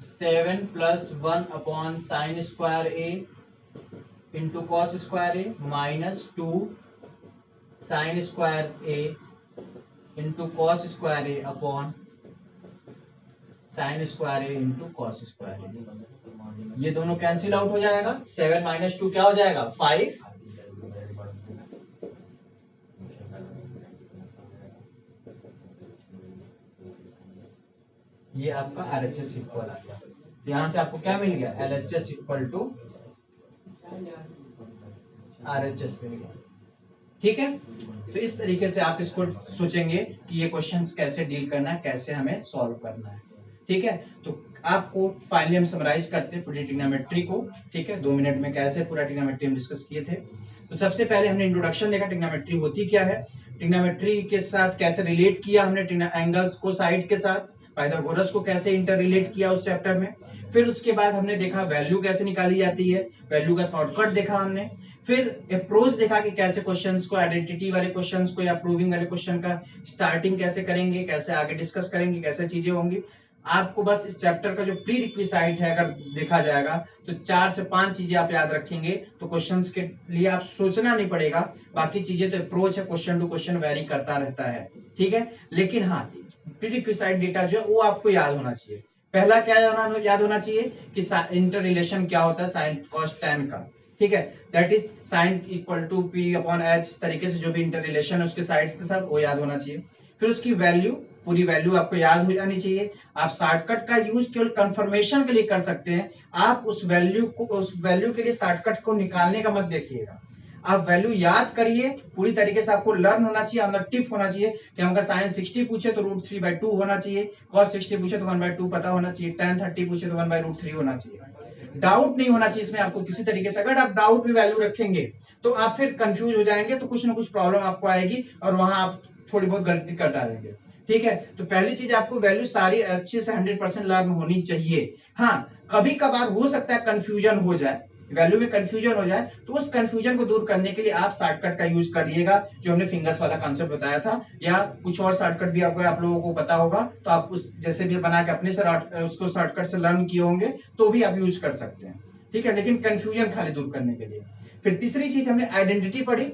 7 plus 1 upon sine square A into cos square A minus 2 sine square A into cos square A upon sine square A into cos square A. ये दोनों कैंसिल आउट हो जाएगा। 7 माइनस 2 क्या हो जाएगा, 5। ये आपका RHS इक्वल आ गया। तो यहां से आपको क्या मिल गया, LHS इक्वल टू RHS मिल गया। ठीक है, तो इस तरीके से आप इसको सोचेंगे कि ये क्वेश्चंस कैसे डील करना है, कैसे हमें सॉल्व करना है। ठीक है, तो आपको फाइनली हम समराइज करते हैं पूरी ट्रिग्नोमेट्री को। ठीक है, 2 मिनट में कैसे पूरा ट्रिग्नोमेट्री हम डिस्कस किए थे। तो सबसे पहले हमने इंट्रोडक्शन देखा, ट्रिग्नोमेट्री होती क्या है, ट्रिग्नोमेट्री के साथ कैसे रिलेट किया हमने एंगल्स को साइड के साथ, पाइथागोरस को कैसे इंटर रिलेट किया उस चैप्टर में। फिर उसके बाद हमने देखा वैल्यू कैसे निकाली जाती है, वैल्यू का शॉर्टकट देखा हमने। फिर अप्रोच देखा कि कैसे क्वेश्चंस को, आइडेंटिटी वाले क्वेश्चंस को या प्रूविंग वाले क्वेश्चन का स्टार्टिंग कैसे करेंगे, कैसे आगे डिस्कस करेंगे, कैसे चीजें होंगी। आपको बस इस चैप्टर का जो प्री रिक्विसाइट है अगर देखा जाएगा तो 4 से 5 चीजें आप याद रखेंगे तो क्वेश्चंस के लिए आप सोचना नहीं पड़ेगा। बाकी चीजें तो अप्रोच है, क्वेश्चन टू क्वेश्चन वेरी करता रहता है। ठीक है, लेकिन हाँ प्री रिक्विसाइट डेटा जो है वो आपको याद होना चाहिए। पहला क्या याद होना चाहिए कि इंटर रिलेशन क्या होता है साइन कॉस टैन का। ठीक है, that is sine equal to P upon H, तरीके से जो भी इंटर रिलेशन है उसके साइड्स के साथ वो याद होना चाहिए। फिर उसकी वैल्यू, पूरी वैल्यू आपको याद हो जानी चाहिए। आप शॉर्टकट का यूज केवल कंफर्मेशन के लिए कर सकते हैं। आप उस वैल्यू के लिए शॉर्टकट को निकालने का मत देखिएगा। आप वैल्यू याद करिए, पूरी तरीके से आपको लर्न होना चाहिए, अंदर टिप होना चाहिए कि हम अगर साइन 60 पूछे तो √3/2 होना चाहिए, cos 60 पूछे तो 1/2 पता होना चाहिए, tan 30 पूछे तो 1/√3 होना चाहिए। डाउट नहीं होना चाहिए इसमें आपको किसी तरीके से। अगर आप डाउट में वैल्यू रखेंगे तो आप फिर कंफ्यूज हो जाएंगे, तो कुछ ना कुछ प्रॉब्लम आपको आएगी और वहां आप थोड़ी बहुत गलती कर डालेंगे। ठीक है, तो पहली चीज आपको वैल्यू सारी अच्छे से 100% लर्न होनी चाहिए। हाँ, कभी कभार हो सकता है कंफ्यूजन हो जाए, वैल्यू में कंफ्यूजन हो जाए, तो उस कंफ्यूजन को दूर करने के लिए आप शॉर्टकट का यूज करिएगा, जो हमने फिंगर्स वाला कॉन्सेप्ट बताया था, या कुछ और शॉर्टकट भी आपको आप लोगों को पता होगा तो आप उस जैसे भी बना के अपने से उसको शॉर्टकट से लर्न किए होंगे तो भी आप यूज कर सकते हैं। ठीक है, लेकिन कंफ्यूजन खाली दूर करने के लिए। फिर तीसरी चीज हमने आइडेंटिटी पढ़ी,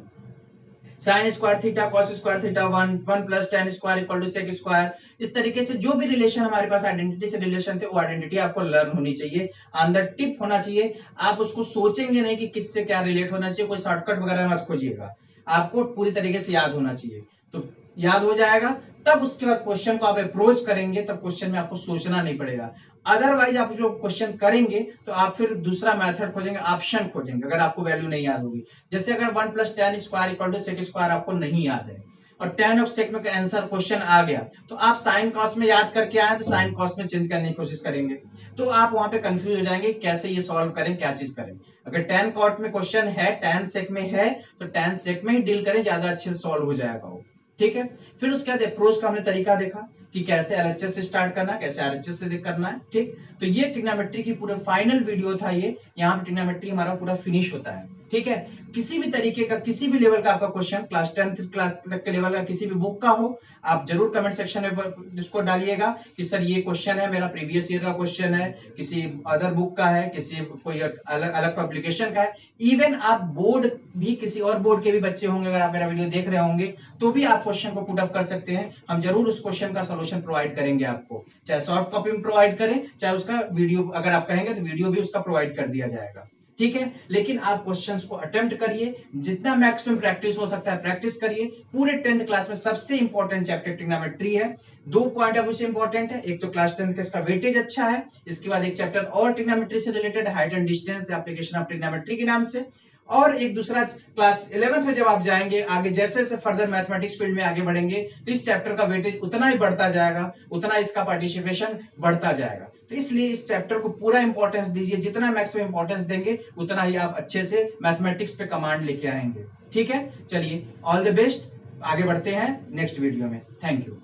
sine square theta cos square theta 1 plus tan square equal to sec square. इस तरीके से जो भी रिलेशन हमारे पास आइडेंटिटी से रिलेशन थे वो आइडेंटिटी आपको लर्न होनी चाहिए, अंदर टिप होना चाहिए। आप उसको सोचेंगे नहीं कि किससे क्या रिलेट होना चाहिए, कोई शॉर्टकट वगैरह मत खोजिएगा, आपको पूरी तरीके से याद होना चाहिए। तो याद हो जाएगा तब उसके बाद क्वेश्चन को आप अप्रोच करेंगे, तब क्वेश्चन में आपको सोचना नहीं पड़ेगा। अदरवाइज आप जो क्वेश्चन करेंगे तो आप फिर दूसरा मेथड खोजेंगे, ऑप्शन खोजेंगे, अगर आपको वैल्यू नहीं याद होगी। जैसे अगर 1 + tan square equal to sec square आपको नहीं याद है और tan और सेक में का आंसर क्वेश्चन आ गया, तो आप साइन कॉस में याद करके आए तो साइन कॉस में चेंज करने की कोशिश करेंगे, तो आप वहां पे कंफ्यूज हो जाएंगे कैसे ये सॉल्व करें, क्या चीज करें। अगर tan कॉट में क्वेश्चन है, tan सेक में है, तो tan सेक में ही डील करें, ज्यादा अच्छे से सॉल्व हो जाएगा वो। ठीक है, फिर उसके बाद अप्रोच का हमने तरीका देखा कि कैसे एलएचएस से स्टार्ट करना है, कैसे आरएचएस से करना है। ठीक, तो ये ट्रिग्नोमेट्री की पूरा फाइनल वीडियो था ये। यहाँ पे ट्रिग्नोमेट्री हमारा पूरा फिनिश होता है। ठीक है, किसी भी तरीके का, किसी भी लेवल का आपका क्वेश्चन, क्लास 10th क्लास तक के लेवल का किसी भी बुक का हो, आप जरूर कमेंट सेक्शन में इसको डालिएगा कि सर ये क्वेश्चन है, मेरा प्रीवियस ईयर का क्वेश्चन है, किसी अदर बुक का है, किसी कोई अलग अलग पब्लिकेशन का है। इवन आप बोर्ड भी, किसी और बोर्ड के भी बच्चे होंगे, अगर आप मेरा वीडियो देख रहे होंगे, तो भी आप क्वेश्चन को पुट अप कर सकते हैं। हम जरूर उस क्वेश्चन का सॉल्यूशन प्रोवाइड करेंगे आपको, चाहे सॉफ्ट कॉपी में प्रोवाइड करें, चाहे उसका वीडियो, अगर आप कहेंगे तो वीडियो भी उसका प्रोवाइड कर दिया जाएगा। ठीक है, लेकिन आप क्वेश्चंस को अटेम्प्ट करिए, जितना मैक्सिमम प्रैक्टिस हो सकता है प्रैक्टिस करिए। पूरे 10th क्लास में सबसे इंपॉर्टेंट चैप्टर ट्रिग्नोमेट्री है। 2 पॉइंट ऑफ व्यू से इंपॉर्टेंट है, एक तो क्लास 10th का इसका वेटेज अच्छा है, इसके बाद एक चैप्टर और ट्रिग्नोमेट्री से related, height and distance application of trigonometry के नाम से, और एक दूसरा क्लास 11th में जब आप जाएंगे आगे, जैसे जैसे फर्दर मैथमेटिक्स फील्ड में आगे बढ़ेंगे, तो इस चैप्टर का वेटेज उतना ही बढ़ता जाएगा, उतना इसका पार्टिसिपेशन बढ़ता जाएगा। तो इसलिए इस चैप्टर को पूरा इंपॉर्टेंस दीजिए, जितना मैक्सिमम इंपॉर्टेंस देंगे उतना ही आप अच्छे से मैथमेटिक्स पे कमांड लेके आएंगे। ठीक है, चलिए ऑल द बेस्ट, आगे बढ़ते हैं नेक्स्ट वीडियो में। Thank you.